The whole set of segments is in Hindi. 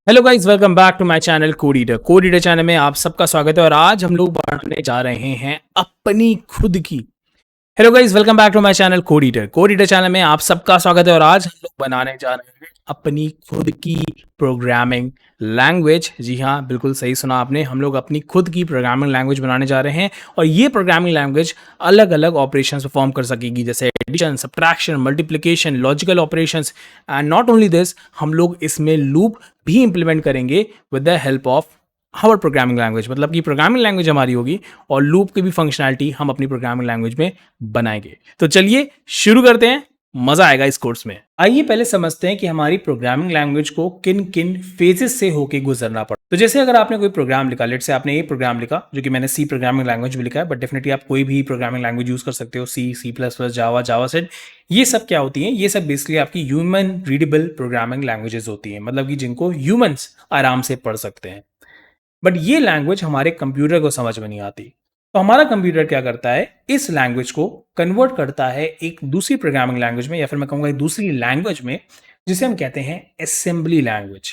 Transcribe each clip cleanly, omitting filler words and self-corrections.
Hello guys, welcome back to my channel Code Reader channel में आप सबका स्वागत है। और आज हम लोग बढ़ने जा रहे हैं अपनी खुद की। Hello guys, welcome back to my channel Code Reader channel में आप सबका स्वागत है। और आज हम लोग बनाने जा रहे हैं अपनी खुद की प्रोग्रामिंग लैंग्वेज। जी हाँ, बिल्कुल सही सुना आपने, हम लोग अपनी खुद की प्रोग्रामिंग लैंग्वेज बनाने जा रहे हैं। और ये प्रोग्रामिंग लैंग्वेज अलग अलग ऑपरेशंस परफॉर्म कर सकेगी, जैसे addition, subtraction, multiplication, logical operations. And not only this, हम लोग इसमें लूप भी इंप्लीमेंट करेंगे with the help of our programming language. मतलब कि प्रोग्रामिंग लैंग्वेज हमारी होगी और लूप की भी फंक्शनैलिटी हम अपनी प्रोग्रामिंग लैंग्वेज में बनाएंगे। तो चलिए शुरू करते हैं, मजा आएगा इस कोर्स में। आइए पहले समझते हैं कि हमारी प्रोग्रामिंग लैंग्वेज को किन किन फेजेस से होके गुजरना पड़ता है। तो जैसे अगर आपने कोई प्रोग्राम लिखा, लेट से आपने ये प्रोग्राम लिखा, जो कि मैंने सी प्रोग्रामिंग लैंग्वेज में लिखा है, बट डेफिनेटली आप कोई भी प्रोग्रामिंग लैंग्वेज यूज कर सकते हो, सी प्लस प्लस, जावा, जावा सेट। ये सब क्या होती हैं? ये सब बेसिकली आपकी ह्यूमन रीडेबल प्रोग्रामिंग लैंग्वेजेस होती हैं, मतलब कि जिनको ह्यूमंस आराम से पढ़ सकते हैं। बट ये लैंग्वेज हमारे कंप्यूटर को समझ में नहीं आती। तो हमारा कंप्यूटर क्या करता है, इस लैंग्वेज को कन्वर्ट करता है एक दूसरी प्रोग्रामिंग लैंग्वेज में, या फिर मैं कहूंगा एक दूसरी लैंग्वेज में, जिसे हम कहते हैं असेंबली लैंग्वेज।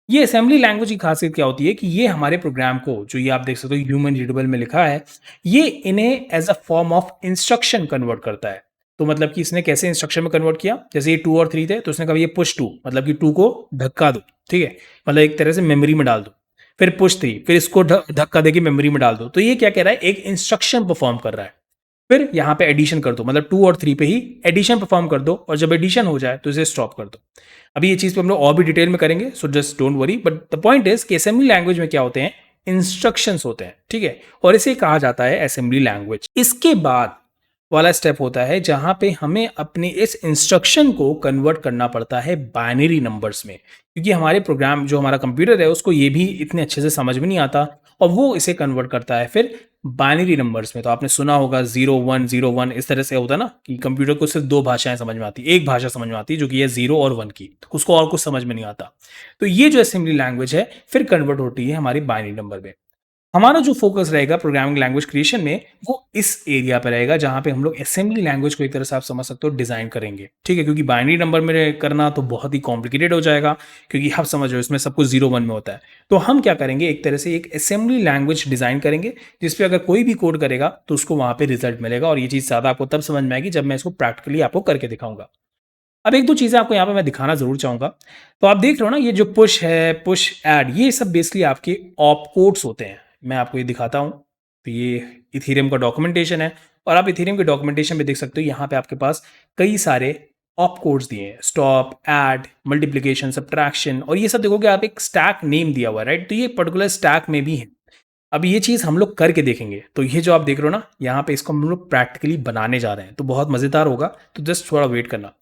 ये असेंबली लैंग्वेज की खासियत क्या होती है कि ये हमारे प्रोग्राम को, जो ये आप देख सकते हो ह्यूमन रीडेबल में लिखा है, ये इन्हें as a form of instruction convert करता है। तो मतलब कि इसने कैसे इंस्ट्रक्शन में कन्वर्ट किया, जैसे ये 2 और 3 थे, तो उसने कहा ये पुश 2, मतलब कि 2 को धक्का दो, ठीक है, मतलब एक तरह से मेमोरी में डाल दो। फिर पुश 3, फिर इसको धक्का देके मेमोरी में डाल दो। तो ये क्या कह रहा है, एक इंस्ट्रक्शन परफॉर्म कर रहा है। फिर यहाँ पे एडिशन कर दो, मतलब 2 और 3 पे ही एडिशन परफॉर्म कर दो, और जब एडिशन हो जाए तो इसे स्टॉप कर दो। अभी ये चीज पे हम लोग और भी डिटेल में करेंगे, so just don't worry. But the point is कि असेंबली लैंग्वेज में क्या होते हैं, इंस्ट्रक्शंस होते हैं, ठीक है, और इसे कहा जाता है असेंबली लैंग्वेज। इसके बाद वाला स्टेप होता है जहां पे हमें अपने इस इंस्ट्रक्शन को कन्वर्ट करना पड़ता है बाइनरी नंबर्स में, क्योंकि हमारे प्रोग्राम, जो हमारा कंप्यूटर है, उसको ये भी इतने अच्छे से समझ में नहीं आता, और वो इसे कन्वर्ट करता है फिर बाइनरी नंबर्स में। तो आपने सुना होगा 0 1 0 1, इस तरह से होता है ना, कि कंप्यूटर को सिर्फ 2 भाषाएं समझ में आती, एक भाषा समझ में आती है जो कि है 0 और 1 की, तो उसको और कुछ समझ में नहीं आता। तो ये जो असेंबली लैंग्वेज है फिर कन्वर्ट होती है हमारी बाइनरी नंबर में। हमारा जो फोकस रहेगा प्रोग्रामिंग लैंग्वेज क्रिएशन में, वो इस एरिया पे रहेगा जहां पे हम लोग असेंबली लैंग्वेज को एक तरह से आप समझ सकते हो डिजाइन करेंगे, ठीक है, क्योंकि बाइनरी नंबर में करना तो बहुत ही कॉम्प्लिकेटेड हो जाएगा, क्योंकि आप समझ रहे हो इसमें सब कुछ 0 1 में होता है। तो हम क्या करेंगे, एक तरह से एक असेंबली लैंग्वेज डिजाइन करेंगे, जिसपे अगर कोई भी कोड करेगा तो उसको वहां पे रिजल्ट मिलेगा। और ये चीज ज्यादा आपको तब समझ में आएगी जब मैं इसको प्रैक्टिकली आपको करके दिखाऊंगा। अब एक दो चीजें आपको यहाँ पे मैं दिखाना जरूर चाहूंगा। तो आप देख रहे हो ना, ये जो पुश है, पुश ऐड, ये सब बेसिकली आपके ऑप कोड्स होते हैं। मैं आपको ये दिखाता हूँ। तो ये इथेरियम का डॉक्यूमेंटेशन है, और आप इथेरियम के डॉक्यूमेंटेशन में देख सकते हो, यहाँ पे आपके पास कई सारे ऑप कोड्स दिए हैं, स्टॉप, ऐड, मल्टीप्लीकेशन, सब्ट्रैक्शन, और ये सब देखोगे आप एक स्टैक नेम दिया हुआ है, राइट। तो ये पर्टिकुलर स्टैक में भी है। अब ये चीज हम लोग करके देखेंगे। तो ये जो आप देख रहे हो ना, यहाँ पे इसको हम लोग प्रैक्टिकली बनाने जा रहे हैं, तो बहुत मजेदार होगा। तो जस्ट थोड़ा वेट करना।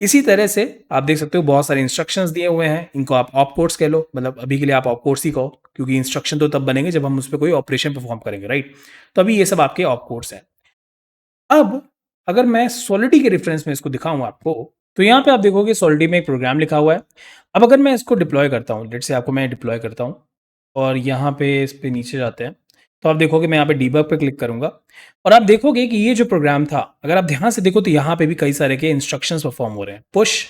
इसी तरह से आप देख सकते हो बहुत सारे इंस्ट्रक्शंस दिए हुए हैं, इनको आप ऑप कोड्स कह लो, मतलब अभी के लिए आप ऑप कोड्स ही कहो, क्योंकि इंस्ट्रक्शन तो तब बनेंगे जब हम उस पर कोई ऑपरेशन परफॉर्म करेंगे, राइट। तो अभी ये सब आपके ऑप कोड्स हैं। अब अगर मैं सॉलिडी के रेफरेंस में इसको दिखाऊं आपको, तो यहाँ पे आप देखोगे सॉलिडी में एक प्रोग्राम लिखा हुआ है। अब अगर मैं इसको डिप्लॉय करता हूँ, लेट से आपको मैं डिप्लॉय करता हूँ, और यहाँ पे इस पे नीचे जाते हैं, तो आप देखोगे मैं यहाँ पे डीबग पे क्लिक करूंगा, और आप देखोगे कि ये जो प्रोग्राम था, अगर आप ध्यान से देखो तो यहाँ पे भी कई सारे के इंस्ट्रक्शंस परफॉर्म हो रहे हैं। पुश,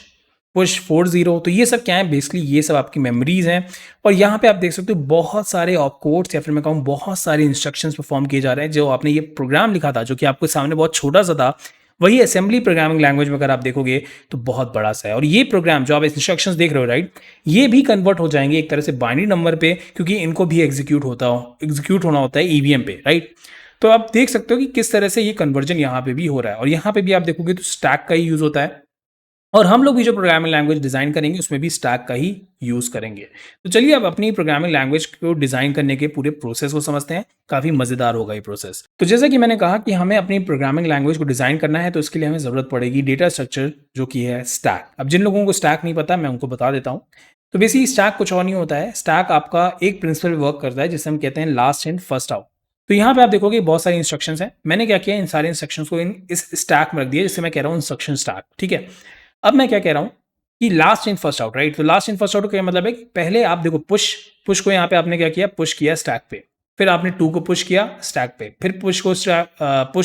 पुश 4 0, तो ये सब क्या है, बेसिकली ये सब आपकी मेमोरीज हैं। और यहाँ पे आप देख सकते हो बहुत सारे ऑप कोड्स, या फिर मैं कहूँ बहुत सारे इंस्ट्रक्शंस परफॉर्म किए जा रहे हैं। जो आपने ये प्रोग्राम लिखा था, जो कि आपके सामने बहुत छोटा सा था, वही असेंबली प्रोग्रामिंग लैंग्वेज में अगर आप देखोगे तो बहुत बड़ा सा है। और ये प्रोग्राम जो आप इंस्ट्रक्शंस देख रहे हो, राइट, ये भी कन्वर्ट हो जाएंगे एक तरह से बाइनरी नंबर पे, क्योंकि इनको भी एग्जीक्यूट होना होता है ईवीएम पे, राइट। तो आप देख सकते हो कि किस तरह से ये कन्वर्जन यहाँ पे भी हो रहा है। और यहाँ पे भी आप देखोगे तो स्टैक का ही यूज होता है, और हम लोग भी जो प्रोग्रामिंग लैंग्वेज डिजाइन करेंगे उसमें भी स्टैक का ही यूज करेंगे। तो चलिए अब अपनी प्रोग्रामिंग लैंग्वेज को डिजाइन करने के पूरे प्रोसेस को समझते हैं। काफी मजेदार होगा ये प्रोसेस। तो जैसा कि मैंने कहा कि हमें अपनी प्रोग्रामिंग लैंग्वेज को डिजाइन करना है, तो इसके लिए हमें जरूरत पड़ेगी डेटा स्ट्रक्चर, जो कि है स्टैक। अब जिन लोगों को स्टैक नहीं पता, मैं उनको बता देता हूँ। तो बेसिकली स्टैक कुछ और नहीं होता है। स्टैक आपका एक प्रिंसिपल वर्क करता है, जिसे हम कहते हैं लास्ट इन फर्स्ट आउट। तो यहाँ पे आप देखोगे बहुत सारी इंस्ट्रक्शंस हैं। मैंने क्या किया, इन सारे इंस्ट्रक्शंस को इस स्टैक में रख दिया, जिससे मैं कह रहा हूँ इंस्ट्रक्शन स्टैक, ठीक है। अब मैं क्या कह रहा हूँ कि last in first out, right. तो लास्ट इन फर्स्ट आउट का क्या मतलब है कि पहले आप देखो पुश को यहाँ पे आपने क्या किया, पुश किया स्टैक पे, फिर आपने 2 को पुश किया स्टैक पे, फिर पुश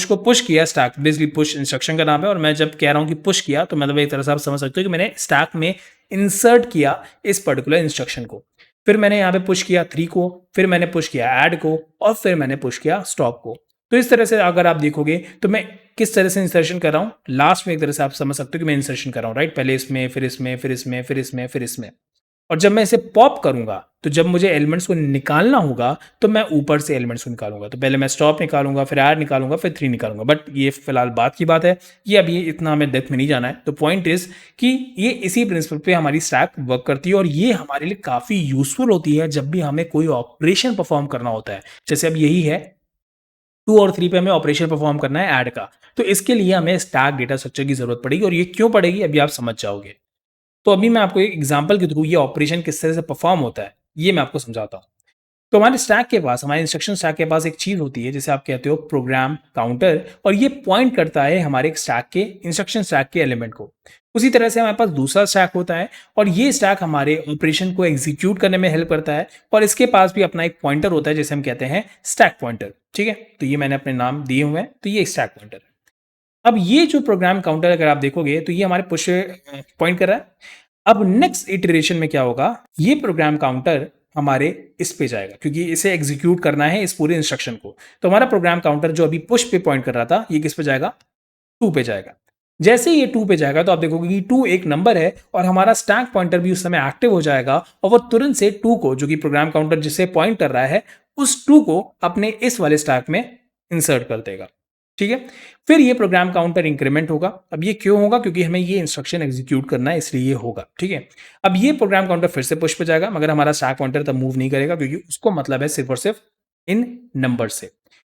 को पुश किया स्टैक। बेसिकली पुश इंस्ट्रक्शन का नाम है, और मैं जब कह रहा हूँ कि पुश किया, तो मतलब एक तरह से आप समझ सकते हो कि मैंने स्टैक में इंसर्ट किया इस पर्टिकुलर इंस्ट्रक्शन को। फिर मैंने यहाँ पे पुश किया 3 को, फिर मैंने पुश किया ऐड को और फिर मैंने पुश किया स्टॉप को। तो इस तरह से अगर आप देखोगे तो मैं किस तरह से इंसर्शन कर रहा हूँ, लास्ट में एक तरह से आप समझ सकते हो कि मैं इंसर्शन कर रहा हूँ, राइट? पहले इसमें, फिर इसमें, फिर इसमें, फिर इसमें, फिर इसमें। और जब मैं इसे पॉप करूंगा तो जब मुझे एलिमेंट्स को निकालना होगा तो मैं ऊपर से एलिमेंट्स को निकालूंगा। तो पहले मैं स्टॉप निकालूंगा, फिर ऐड निकालूंगा, फिर 3 निकालूंगा। बट ये फिलहाल बात की बात है, ये अभी इतना हमें डेप्थ में नहीं जाना है। तो पॉइंट इज कि ये इसी प्रिंसिपल पे हमारी स्टैक वर्क करती है और ये हमारे लिए काफ़ी यूजफुल होती है जब भी हमें कोई ऑपरेशन परफॉर्म करना होता है। जैसे अब यही है 2 और 3 पे हमें ऑपरेशन परफॉर्म करना है ऐड का, तो इसके लिए हमें स्टैक डेटा स्ट्रक्चर की जरूरत पड़ेगी और ये क्यों पड़ेगी अभी आप समझ जाओगे। तो अभी मैं आपको एक एग्जांपल के थ्रू ये ऑपरेशन किस तरह से परफॉर्म होता है ये मैं आपको समझाता हूँ। तो हमारे स्टैक के पास, हमारे इंस्ट्रक्शन स्टैक के पास एक चीज होती है जिसे आप कहते हो प्रोग्राम काउंटर, और ये पॉइंट करता है हमारे स्टैक के, इंस्ट्रक्शन स्टैक के एलिमेंट को। उसी तरह से हमारे पास दूसरा स्टैक होता है और ये स्टैक हमारे ऑपरेशन को एग्जीक्यूट करने में हेल्प करता है और इसके पास भी अपना एक पॉइंटर होता है जिसे हम कहते हैं स्टैक पॉइंटर। ठीक है, तो ये मैंने अपने नाम दिए हुए हैं, तो ये स्टैक पॉइंटर है। अब ये जो प्रोग्राम काउंटर अगर आप देखोगे तो ये हमारे पुश पॉइंट कर रहा है। अब नेक्स्ट इटरेशन में क्या होगा, ये प्रोग्राम काउंटर हमारे इस पे जाएगा क्योंकि इसे एग्जीक्यूट करना है इस पूरे इंस्ट्रक्शन को। तो हमारा प्रोग्राम काउंटर जो अभी पुश पे पॉइंट कर रहा था ये किस पे जाएगा, 2 पे जाएगा। जैसे ही ये 2 पे जाएगा तो आप देखोगे कि 2 एक नंबर है और हमारा स्टैक पॉइंटर भी उस समय एक्टिव हो जाएगा और वो तुरंत से 2 को, जो कि प्रोग्राम काउंटर जिसे पॉइंट कर रहा है, उस 2 को अपने इस वाले स्टैक में इंसर्ट कर देगा। ठीक है, फिर ये प्रोग्राम काउंटर इंक्रीमेंट होगा। अब ये क्यों होगा, क्योंकि हमें ये इंस्ट्रक्शन एग्जीक्यूट करना है इसलिए ये होगा। ठीक है, अब ये प्रोग्राम काउंटर फिर से पुश पे जाएगा मगर हमारा स्टैक पॉइंटर तब मूव नहीं करेगा क्योंकि उसको मतलब है सिर्फ और सिर्फ इन नंबर से।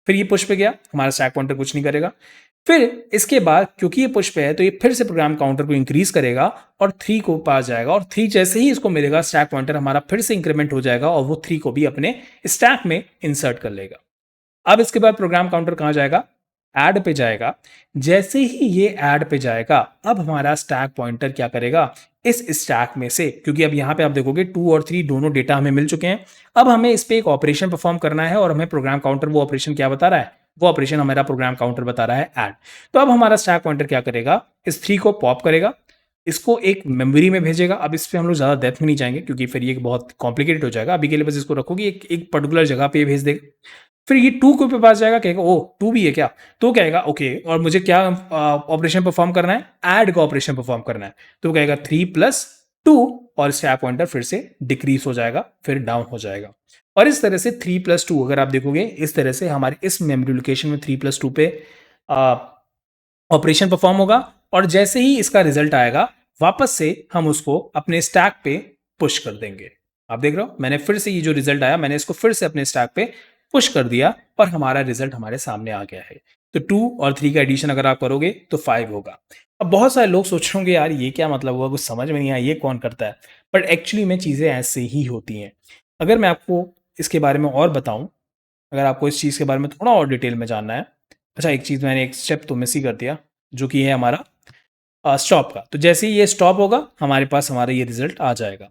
फिर ये पुश पे गया, हमारा स्टैक पॉइंटर कुछ नहीं करेगा। फिर इसके बाद क्योंकि ये पुश पे है तो ये फिर से प्रोग्राम काउंटर को इंक्रीज करेगा और 3 को पास जाएगा और 3 जैसे ही इसको मिलेगा स्टैक पॉइंटर हमारा फिर से इंक्रीमेंट हो जाएगा और वो 3 को भी अपने स्टैक में इंसर्ट कर लेगा। अब इसके बाद प्रोग्राम काउंटर कहां जाएगा, ऐड पे जाएगा। जैसे ही ये ऐड पे जाएगा अब हमारा स्टैक पॉइंटर क्या करेगा, इस स्टैक में से, क्योंकि अब यहां पे आप देखोगे 2 और 3 दोनों डेटा हमें मिल चुके हैं, अब हमें इस पे एक ऑपरेशन परफॉर्म करना है और हमें प्रोग्राम काउंटर वो ऑपरेशन क्या बता रहा है, वो ऑपरेशन हमारा प्रोग्राम काउंटर बता रहा है ऐड। तो अब हमारा स्टैक पॉइंटर क्या करेगा, इस 3 को पॉप करेगा, इसको एक मेमोरी में भेजेगा। अब इस पे हम लोग ज्यादा डेप्थ में नहीं जाएंगे क्योंकि फिर ये बहुत कॉम्प्लिकेटेड हो जाएगा। अभी के लिए बस इसको रखोगे एक पर्टिकुलर जगह पे भेज देगा। फिर ये 2 को पे पास जाएगा, कहेगा ओ 2 भी है क्या, तो कहेगा ओके और मुझे क्या ऑपरेशन परफॉर्म करना है, ऐड का ऑपरेशन परफॉर्म करना है। तो कहेगा 3+2 और स्टैक पॉइंटर फिर से डिक्रीज हो जाएगा, फिर डाउन हो जाएगा। और इस तरह से 3+2 अगर आप देखोगे इस तरह से हमारे इस मेमोरी लोकेशन में 3+2 पे ऑपरेशन परफॉर्म होगा और जैसे ही इसका रिजल्ट आएगा वापस से हम उसको अपने स्टैक पे पुश कर देंगे। आप देख रहे हो मैंने फिर से ये जो रिजल्ट आया मैंने इसको फिर से अपने स्टैक पे पुश कर दिया और हमारा रिजल्ट हमारे सामने आ गया है। तो 2 और 3 का एडिशन अगर आप करोगे तो 5 होगा। अब बहुत सारे लोग सोच रहे होंगे यार ये क्या मतलब हुआ, कुछ समझ में नहीं आया, ये कौन करता है, बट एक्चुअली में चीज़ें ऐसे ही होती हैं। अगर मैं आपको इसके बारे में और बताऊं, अगर आपको इस चीज़ के बारे में थोड़ा और डिटेल में जानना है, अच्छा एक चीज़ मैंने एक स्टेप तो मिस ही कर दिया जो कि है हमारा स्टॉप का। तो जैसे ही ये स्टॉप होगा हमारे पास हमारा ये रिजल्ट आ जाएगा।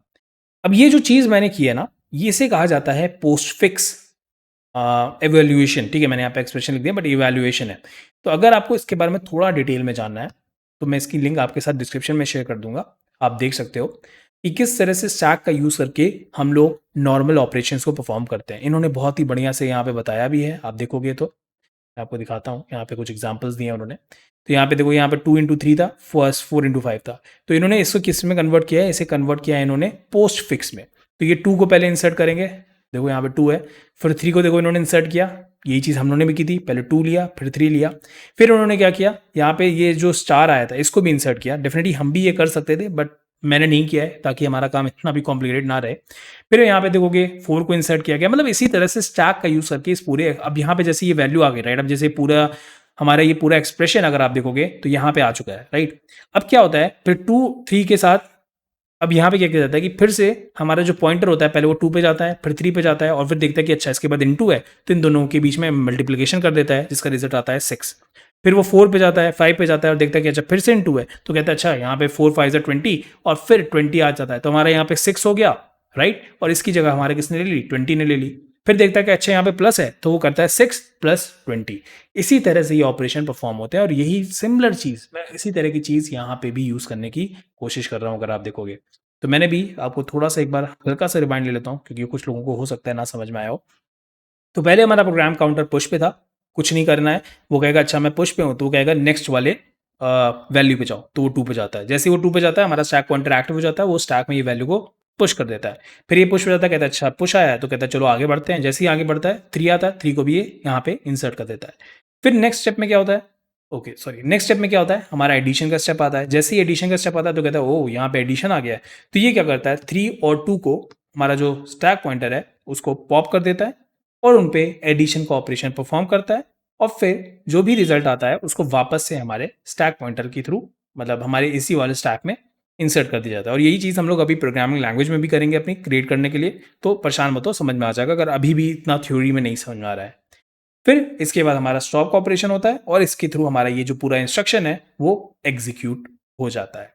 अब ये जो चीज़ मैंने की है ना, ये इसे कहा जाता है पोस्ट फिक्स एवेल्यूएशन। ठीक है, मैंने यहाँ पे एक्सप्रेशन लिख दिया बट इवैल्यूएशन है। तो अगर आपको इसके बारे में थोड़ा डिटेल में जानना है तो मैं इसकी लिंक आपके साथ डिस्क्रिप्शन में शेयर कर दूंगा, आप देख सकते हो कि किस तरह से स्टैक का यूज़ करके हम लोग नॉर्मल ऑपरेशंस को परफॉर्म करते हैं। इन्होंने बहुत ही बढ़िया से यहाँ पे बताया भी है, आप देखोगे तो मैं आपको दिखाता हूँ। यहाँ पे कुछ एग्जांपल्स दिए हैं उन्होंने। तो यहाँ पे देखो, यहाँ पे 2 × 3 था, फर्स्ट 4 × 5 था। तो इन्होंने इसको किस में कन्वर्ट किया है, इसे कन्वर्ट किया है इन्होंने पोस्ट फिक्स में। तो ये 2 को पहले इंसर्ट करेंगे, देखो यहाँ पे 2 है, फिर 3 को देखो इन्होंने इंसर्ट किया, यही चीज़ हम लोगों ने भी की थी, पहले 2 लिया फिर 3 लिया। फिर उन्होंने क्या किया, यहाँ पे ये जो स्टार आया था इसको भी इंसर्ट किया। डेफिनेटली हम भी ये कर सकते थे बट मैंने नहीं किया है ताकि हमारा काम इतना भी कॉम्प्लिकेटेड ना रहे। फिर यहाँ पे देखोगे 4 को इंसर्ट किया गया। मतलब इसी तरह से स्टैक का यूज़ करके इस पूरे, अब यहाँ पे जैसे ये वैल्यू आ गई राइट, अब जैसे पूरा हमारा ये पूरा एक्सप्रेशन अगर आप देखोगे तो यहाँ पे आ चुका है राइट। अब क्या होता है फिर 2 3 के साथ, अब यहाँ पे क्या किया जाता है कि फिर से हमारा जो पॉइंटर होता है पहले वो 2 पे जाता है, फिर 3 पे जाता है और फिर देखता है कि अच्छा इसके बाद इनटू है तो इन दोनों के बीच में मल्टीप्लिकेशन कर देता है जिसका रिजल्ट आता है 6। फिर वो 4 पे जाता है, 5 पे जाता है और देखता है कि अच्छा फिर से इनटू है तो कहता है अच्छा यहाँ पे 4 5 20 और फिर 20 आ जाता है तो हमारा यहाँ पे 6 हो गया राइट। और इसकी जगह हमारे किसने ले ली, 20 ने ले ली। फिर देखता है कि अच्छा यहाँ पे प्लस है तो वो करता है 6 + 20। इसी तरह से ये ऑपरेशन परफॉर्म होते हैं और यही सिमिलर चीज़ मैं इसी तरह की चीज़ यहाँ पे भी यूज़ करने की कोशिश कर रहा हूँ अगर आप देखोगे। तो मैंने भी आपको थोड़ा-सा एक बार हल्का सा रिमाइंड ले लेता हूँ क्योंकि कुछ लोगों को हो सकता है ना समझ में आया हो। तो पहले हमारा प्रोग्राम काउंटर पुश पे था, कुछ नहीं करना है। वो कहेगा अच्छा मैं पुश पे हूँ, तो वो कहेगा नेक्स्ट वाले वैल्यू पे जाओ, तो वो 2 पे जाता है। जैसे ही वो 2 पे जाता है हमारा स्टैक पॉइंटर एक्टिव हो जाता है, वो स्टैक में ये वैल्यू को पुश कर देता है। फिर ये पुश हो जाता है, कहता है अच्छा पुश आया है, तो कहता है चलो आगे बढ़ते हैं। जैसे ही आगे बढ़ता है 3 आता है, 3 को भी ये यहाँ पे इंसर्ट कर देता है। फिर नेक्स्ट स्टेप में क्या होता है, ओके सॉरी, नेक्स्ट स्टेप में क्या होता है, हमारा एडिशन का स्टेप आता है। जैसे ही एडिशन का स्टेप आता है तो कहता है ओह यहाँ पे एडिशन आ गया है। तो ये क्या करता है, 3 और 2 को हमारा जो स्टैक पॉइंटर है उसको पॉप कर देता है और उन पे एडिशन का ऑपरेशन परफॉर्म करता है और फिर जो भी रिजल्ट आता है उसको वापस से हमारे स्टैक पॉइंटर के थ्रू, मतलब हमारे इसी वाले स्टैक में इंसर्ट कर दिया जाता है। और यही चीज़ हम लोग अभी प्रोग्रामिंग लैंग्वेज में भी करेंगे अपनी क्रिएट करने के लिए। तो परेशान मत हो, समझ में आ जाएगा अगर अभी भी इतना थ्योरी में नहीं समझ में आ रहा है। फिर इसके बाद हमारा स्टॉप का ऑपरेशन होता है और इसके थ्रू हमारा ये जो पूरा इंस्ट्रक्शन है वो एग्जीक्यूट हो जाता है।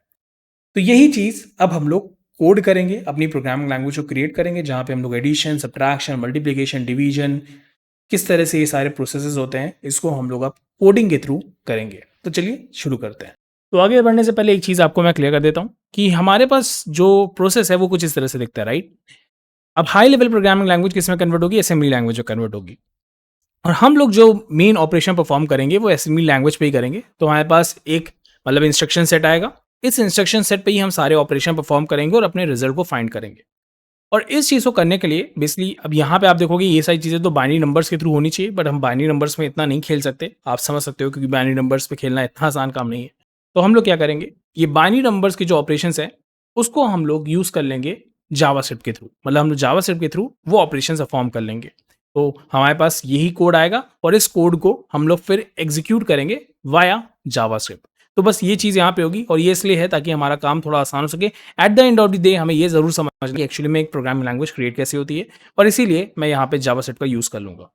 तो यही चीज़ अब हम लोग कोड करेंगे, अपनी प्रोग्रामिंग लैंग्वेज को क्रिएट करेंगे, जहाँ पे हम लोग एडिशन, सब्ट्रैक्शन, मल्टीप्लिकेशन, डिवीजन, किस तरह से ये सारे प्रोसेसेस होते हैं, इसको हम लोग अब कोडिंग के थ्रू करेंगे। तो चलिए शुरू करते हैं। तो आगे बढ़ने से पहले एक चीज़ आपको मैं क्लियर कर देता हूँ कि हमारे पास जो प्रोसेस है वो कुछ इस तरह से दिखता है, राइट? अब हाई लेवल प्रोग्रामिंग लैंग्वेज किस में कन्वर्ट होगी, असेंबली लैंग्वेज में कन्वर्ट होगी। और हम लोग जो मेन ऑपरेशन परफॉर्म करेंगे वो असेंबली लैंग्वेज पे ही करेंगे। तो हमारे पास एक मतलब इंस्ट्रक्शन सेट आएगा, इस इंस्ट्रक्शन सेट पे ही हम सारे ऑपरेशन परफॉर्म करेंगे और अपने रिजल्ट को फाइंड करेंगे। और इस चीज़ को करने के लिए बेसिकली अब यहाँ पे आप देखोगे ये सारी चीज़ें तो बाइनरी नंबर्स के थ्रू होनी चाहिए, बट हम बाइनरी नंबर्स में इतना नहीं खेल सकते, आप समझ सकते हो, क्योंकि बाइनरी नंबर्स पे खेलना इतना आसान काम नहीं है। तो हम लोग क्या करेंगे, ये बाइनरी नंबर्स के जो ऑपरेशंस हैं उसको हम लोग यूज़ कर लेंगे जावास्क्रिप्ट के थ्रू, मतलब हम लोग जावास्क्रिप्ट के थ्रू वो ऑपरेशंस परफॉर्म कर लेंगे। तो हमारे पास यही कोड आएगा और इस कोड को हम लोग फिर एग्जीक्यूट करेंगे वाया जावास्क्रिप्ट। तो बस ये चीज़ यहाँ पे होगी और ये इसलिए है ताकि हमारा काम थोड़ा आसान हो सके। At the end of the day हमें ये ज़रूर समझना कि एक्चुअली में एक प्रोग्रामिंग लैंग्वेज क्रिएट कैसे होती है, और इसीलिए मैं यहाँ पे जावास्क्रिप्ट का यूज़ कर लूँगा।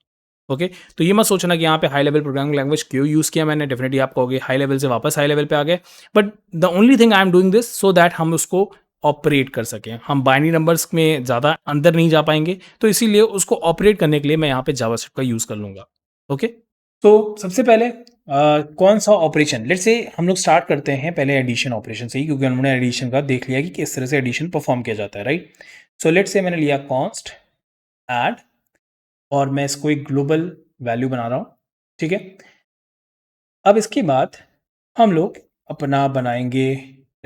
ओके, तो ये मत सोचना कि यहाँ पे हाई लेवल प्रोग्रामिंग लैंग्वेज क्यों यूज़ किया मैंने। डेफिनेटली आप कहोगे हाई लेवल से वापस हाई लेवल पे आ गए, but the only thing I am doing this so that हम उसको ऑपरेट कर सकें। हम बाइनरी नंबर्स में ज़्यादा अंदर नहीं जा पाएंगे, तो इसीलिए उसको ऑपरेट करने के लिए मैं यहाँ पे जावास्क्रिप्ट का यूज़ कर लूँगा। ओके, तो सबसे पहले कौन सा ऑपरेशन, लेट्स से हम लोग स्टार्ट करते हैं पहले एडिशन ऑपरेशन से ही, क्योंकि हमने एडिशन का देख लिया कि किस तरह से एडिशन परफॉर्म किया जाता है, राइट? सो लेट्स से मैंने लिया कॉन्स्ट ऐड और मैं इसको एक ग्लोबल वैल्यू बना रहा हूँ, ठीक है? अब इसके बाद हम लोग अपना बनाएंगे,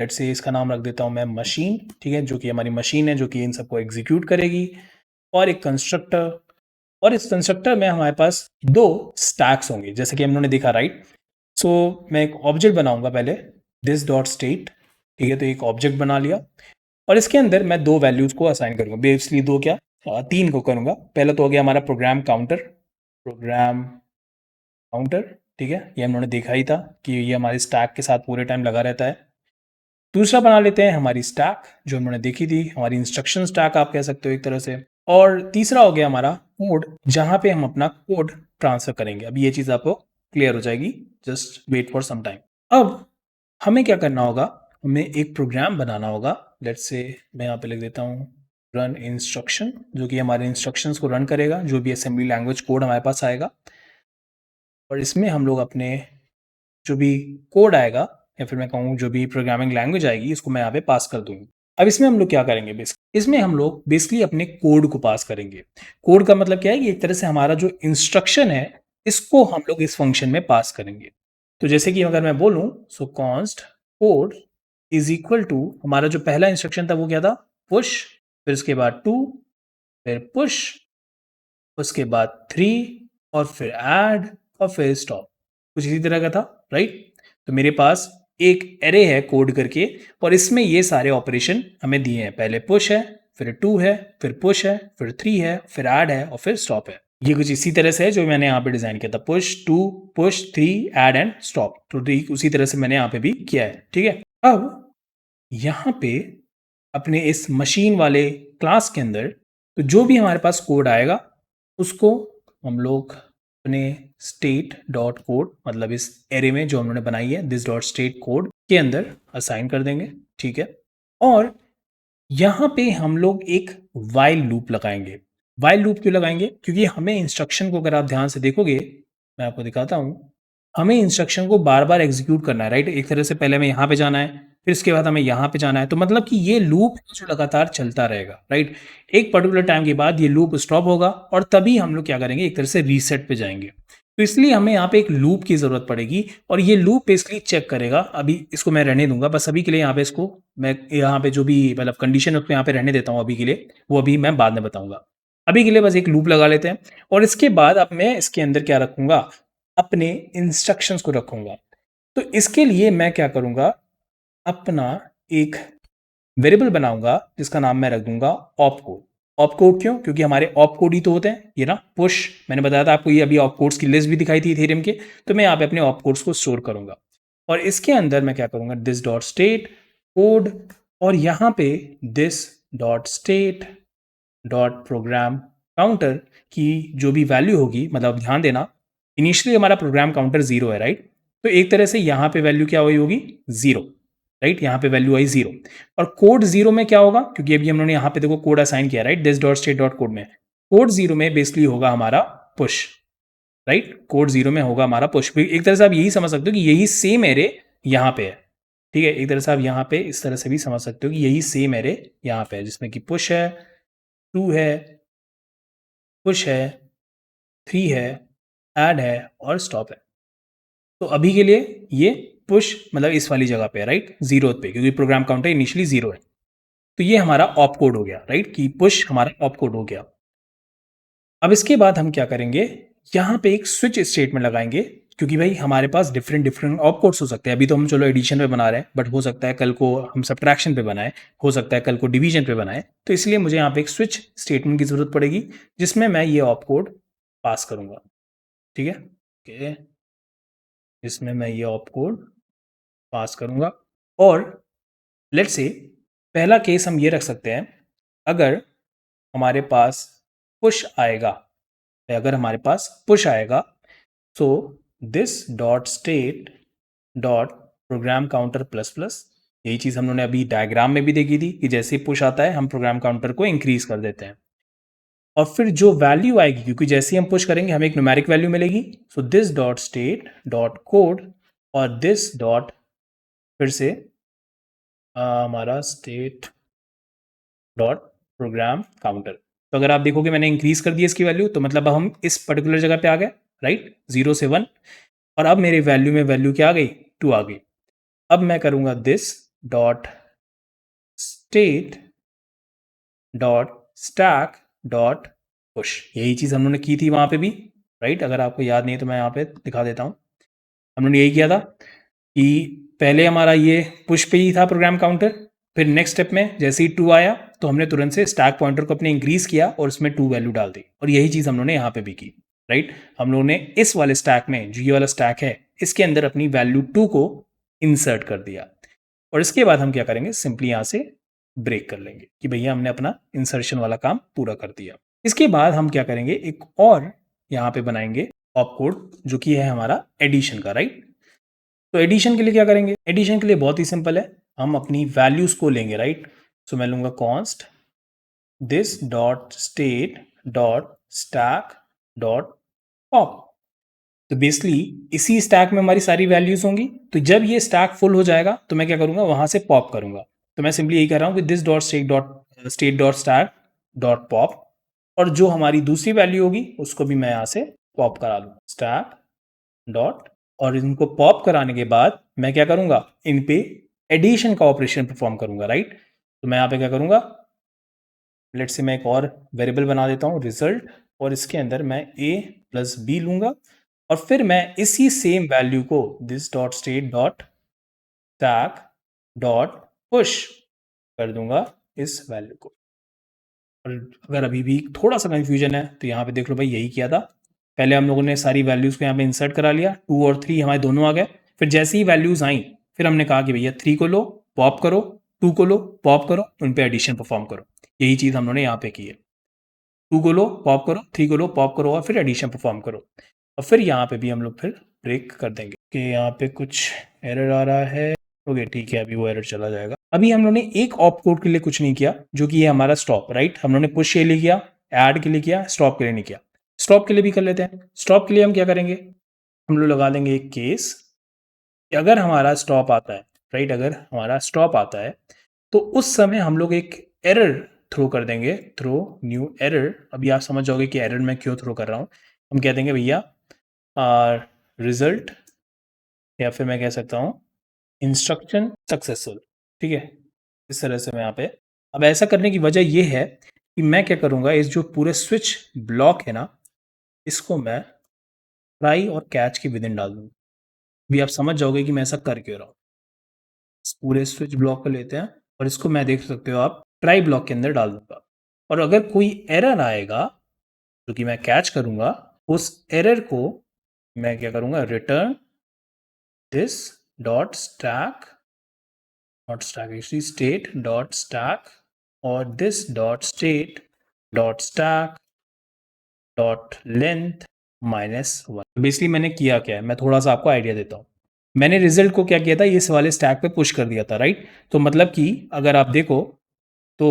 लेट्स से इसका नाम रख देता हूँ मैं मशीन, ठीक है? जो कि हमारी मशीन है जो कि इन सबको एग्जीक्यूट करेगी, और एक कंस्ट्रक्टर, और इस कंस्ट्रक्टर में हमारे पास 2 स्टैक्स होंगे जैसे कि हम लोगों ने देखा, राइट? सो मैं एक ऑब्जेक्ट बनाऊंगा पहले, दिस डॉट स्टेट, ठीक है? तो एक ऑब्जेक्ट बना लिया और इसके अंदर मैं 2 वैल्यूज को असाइन करूंगा, बेसिकली 2 क्या, 3 को करूंगा। पहला तो हो गया हमारा प्रोग्राम काउंटर, प्रोग्राम काउंटर, ठीक है? ये हम लोगों ने देखा ही था कि ये हमारे स्टैक के साथ पूरे टाइम लगा रहता है। दूसरा बना लेते हैं हमारी स्टैक, जो हम लोगों ने देखी थी, हमारी इंस्ट्रक्शन स्टैक आप कह सकते हो एक तरह से। और तीसरा हो गया हमारा कोड, जहां पे हम अपना कोड ट्रांसफर करेंगे। अब ये चीज़ आपको क्लियर हो जाएगी, just wait for some time. अब हमें क्या करना होगा, हमें एक प्रोग्राम बनाना होगा। लेट्स से मैं यहाँ पे लिख देता हूँ रन इंस्ट्रक्शन, जो कि हमारे इंस्ट्रक्शंस को रन करेगा, जो भी असेंबली लैंग्वेज कोड हमारे पास आएगा। और इसमें हम लोग अपने जो भी कोड आएगा, या फिर मैं कहूँ जो भी प्रोग्रामिंग लैंग्वेज आएगी, इसको मैं यहाँ पे पास कर दूंगा। अब इसमें हम लोग क्या करेंगे, बेसिकली इसमें हम लोग बेसिकली अपने कोड को पास करेंगे। कोड का मतलब क्या है कि एक तरह से हमारा जो इंस्ट्रक्शन है इसको हम लोग इस फंक्शन में पास करेंगे। तो जैसे कि अगर मैं बोलूँ, so const code is equal to, हमारा जो पहला इंस्ट्रक्शन था वो क्या था, पुश, फिर उसके बाद 2, फिर पुश, उसके बाद 3, और फिर ऐड, और फिर स्टॉप। कुछ इसी तरह का था, राइट? तो मेरे पास एक एरे है कोड करके, और इसमें ये सारे ऑपरेशन हमें दिए हैं। पहले पुश है, फिर 2 है, फिर पुश है, फिर 3 है, फिर ऐड है, और फिर स्टॉप है। ये कुछ इसी तरह से है जो मैंने यहाँ पे डिजाइन किया था, push 2, push 3, add and stop. तो ठीक उसी तरह से मैंने यहाँ पे भी किया है, ठीक है? अब यहाँ पे अपने इस मशीन वाले क्लास के अंदर तो जो भी हमारे पास कोड आएगा उसको हम लोग अपने स्टेट डॉट कोड, मतलब इस एरे में जो हमने बनाई है दिस डॉट स्टेट कोड के अंदर असाइन कर देंगे, ठीक है? और यहाँ पे हम लोग एक वाइल लूप लगाएंगे। वाइल लूप क्यों लगाएंगे? क्योंकि हमें इंस्ट्रक्शन को, अगर आप ध्यान से देखोगे, मैं आपको दिखाता हूँ, हमें इंस्ट्रक्शन को बार बार एग्जीक्यूट करना है, राइट? एक तरह से पहले हमें यहाँ पे जाना है, फिर इसके बाद हमें यहाँ पे जाना है। तो मतलब कि ये लूप जो लगातार चलता रहेगा, राइट। एक पर्टिकुलर टाइम के बाद ये लूप स्टॉप होगा और तभी हम लोग क्या करेंगे, एक तरह से रीसेट पे जाएंगे। तो इसलिए हमें यहाँ पे एक लूप की ज़रूरत पड़ेगी और ये लूप बेसिकली चेक करेगा। अभी इसको मैं रहने दूंगा, बस अभी के लिए यहाँ पे इसको मैं यहाँ पे जो भी मतलब कंडीशन है उसको यहाँ पे रहने देता हूँ अभी के लिए, वो अभी मैं बाद में बताऊंगा। अभी के लिए बस एक लूप लगा लेते हैं और इसके बाद अब मैं इसके अंदर क्या रखूंगा, अपने इंस्ट्रक्शंस को रखूंगा। तो इसके लिए मैं क्या करूंगा, अपना एक वेरिएबल बनाऊंगा जिसका नाम मैं रख दूंगा ऑपकोड। ऑपकोड क्यों? क्योंकि हमारे ऑपकोड ही तो होते हैं ये ना, पुश। मैंने बताया था आपको, ये अभी ऑपकोड्स की लिस्ट भी दिखाई थी इथेरियम के। तो मैं यहाँ पे अपने ऑपकोड्स को स्टोर करूंगा और इसके अंदर मैं क्या करूंगा, दिस डॉट स्टेट कोड, और यहाँ पे this dot state dot program counter की जो भी वैल्यू होगी, मतलब ध्यान देना इनिशियली हमारा प्रोग्राम काउंटर 0 है, राइट। तो एक तरह से यहाँ पे वैल्यू क्या हुई होगी, 0, राइट। यहाँ पे वैल्यू आई 0 और कोड 0 में क्या होगा, क्योंकि अभी हम लोगों ने यहाँ पे देखो कोड असाइन किया, right, this dot state dot code में। कोड 0 में बेसिकली होगा हमारा पुश, राइट। कोड 0 में होगा हमारा पुश। एक तरह से आप यही समझ सकते हो कि यही सेम एरे यहाँ पे है, ठीक है। एक तरह से आप यहाँ पे इस तरह से भी समझ सकते हो कि यही सेम एरे यहाँ पे है, जिसमें कि पुश है, 2 है, पुश है, 3 है, ऐड है और स्टॉप है। तो अभी के लिए ये पुश मतलब इस वाली जगह पे है, राइट, 0 पे, क्योंकि प्रोग्राम काउंटर इनिशियली 0 है। तो ये हमारा ऑप कोड हो गया, राइट, कि पुश हमारा ऑप कोड हो गया। अब इसके बाद हम क्या करेंगे, यहाँ पे एक स्विच स्टेटमेंट लगाएंगे, क्योंकि भाई हमारे पास डिफरेंट डिफरेंट ऑप कोड्स हो सकते हैं। अभी तो हम चलो एडिशन पे बना रहे हैं, बट हो सकता है कल को हम सब्ट्रैक्शन पे बनाए, हो सकता है कल को डिवीजन पे बनाए। तो इसलिए मुझे यहाँ पे एक स्विच स्टेटमेंट की जरूरत पड़ेगी जिसमें मैं ये ऑप कोड पास करूंगा, ठीक है, ओके। इसमें मैं ये ऑप कोड पास करूंगा और लेट्स से पहला केस हम ये रख सकते हैं, अगर हमारे पास पुश आएगा, अगर हमारे पास पुश आएगा, so this dot state dot program counter plus plus. यही चीज़ हम लोगों ने अभी डायग्राम में भी देखी थी कि जैसे ही पुश आता है हम प्रोग्राम काउंटर को इंक्रीज कर देते हैं और फिर जो वैल्यू आएगी, क्योंकि जैसे ही हम पुश करेंगे हमें एक न्यूमेरिक वैल्यू मिलेगी, so this dot state dot code और दिस डॉट फिर से हमारा स्टेट डॉट प्रोग्राम काउंटर। तो अगर आप देखोगे मैंने इंक्रीज कर दिया इसकी वैल्यू, तो मतलब अब हम इस पर्टिकुलर जगह पे आ गए, राइट, 0 से 1, और अब मेरे वैल्यू में वैल्यू क्या आ गई, 2 आ गई। अब मैं करूंगा this dot state dot stack dot push. यही चीज़ हम लोगों ने की थी वहाँ पे भी, राइट। अगर आपको याद नहीं तो मैं यहाँ पे दिखा देता हूँ। हम लोगों ने यही किया था कि पहले हमारा ये पुश पे ही था प्रोग्राम काउंटर, फिर नेक्स्ट स्टेप में जैसे ही 2 आया तो हमने तुरंत से स्टैक पॉइंटर को अपने इंक्रीज किया और उसमें 2 वैल्यू डाल दी, और यही चीज़ हम लोगों ने यहाँ पे भी की, राइट। हम लोगों ने इस वाले स्टैक में, जो ये वाला स्टैक है, इसके अंदर अपनी वैल्यू 2 को इंसर्ट कर दिया और इसके बाद हम क्या करेंगे, सिंपली यहाँ से ब्रेक कर लेंगे कि भैया हमने अपना इंसर्शन वाला काम पूरा कर दिया। इसके बाद हम क्या करेंगे, एक और यहाँ पे बनाएंगे ऑप कोड जो कि है हमारा एडिशन का, राइट। तो एडिशन के लिए क्या करेंगे, एडिशन के लिए बहुत ही सिंपल है, हम अपनी वैल्यूज को लेंगे, राइट। सो मैं लूंगा const this dot state dot stack dot pop. तो बेसिकली इसी स्टैक में हमारी सारी वैल्यूज होंगी। तो जब ये स्टैक फुल हो जाएगा तो मैं क्या करूंगा, वहां से पॉप करूंगा। तो मैं सिंपली यही कर रहा हूँ कि this dot state dot stack dot pop, और जो हमारी दूसरी वैल्यू होगी उसको भी मैं यहाँ से पॉप करा लूँ, स्टैक डॉट। और इनको पॉप कराने के बाद मैं क्या करूंगा, इन पे एडिशन का ऑपरेशन परफॉर्म करूंगा, राइट। तो मैं यहाँ पे क्या करूंगा, लेट से मैं एक और वेरिएबल बना देता हूँ रिजल्ट, और इसके अंदर मैं a प्लस बी लूंगा और फिर मैं इसी सेम वैल्यू को this dot state dot stack dot push कर दूंगा इस वैल्यू को। और अगर अभी भी थोड़ा सा कंफ्यूजन है तो यहाँ पे देख लो भाई, यही किया था। पहले हम लोगों ने सारी वैल्यूज को यहाँ पे इंसर्ट करा लिया, 2 और 3 हमारे दोनों आ गए। फिर जैसे ही वैल्यूज आई फिर हमने कहा कि भैया 3 को लो पॉप करो, 2 को लो पॉप करो, उन पे एडिशन परफॉर्म करो। यही चीज़ हम लोगों ने यहाँ पे की है, 2 को लो पॉप करो, 3 को लो पॉप करो और फिर एडिशन परफॉर्म करो। और फिर यहाँ पे भी हम लोग फिर ब्रेक कर देंगे कि यहाँ पे कुछ एरर आ रहा है, ओके ठीक है, अभी वो एरर चला जाएगा। अभी हम लोगों ने एक ऑप कोड के लिए कुछ नहीं किया, जो कि है हमारा स्टॉप, राइट। हम लोगों ने पुश के लिए किया, ऐड के लिए किया, स्टॉप के लिए नहीं किया। स्टॉप के लिए भी कर लेते हैं। स्टॉप के लिए हम क्या करेंगे, हम लोग लगा लेंगे एक केस कि अगर हमारा स्टॉप आता है, राइट, अगर हमारा स्टॉप आता है तो उस समय हम लोग एक एरर थ्रो कर देंगे, थ्रो न्यू एरर। अभी आप समझ जाओगे कि एरर मैं क्यों थ्रो कर रहा हूँ। हम कह देंगे भैया रिजल्ट, या फिर मैं कह सकता हूँ इंस्ट्रक्शन सक्सेसफुल। ठीक है, इस तरह से मैं यहाँ पे, अब ऐसा करने की वजह ये है कि मैं क्या करूँगा, इस जो पूरे स्विच ब्लॉक है ना, इसको मैं ट्राई और कैच के विद इन डाल दूँगा। अभी आप समझ जाओगे कि मैं ऐसा कर क्यों रहा हूँ। इस पूरे स्विच ब्लॉक को लेते हैं और इसको मैं देख सकते हो आप ट्राई ब्लॉक के अंदर डाल दूंगा, और अगर कोई एरर आएगा जो कि मैं कैच करूंगा, उस एरर को मैं क्या करूंगा, return this dot stack, not stack actually state dot stack, और this dot state dot stack dot length -1। Basically मैंने किया क्या है, मैं थोड़ा सा आपको आइडिया देता हूँ। मैंने रिजल्ट को क्या किया था, इस वाले स्टैक पे पुश कर दिया था, राइट। तो मतलब कि अगर आप देखो तो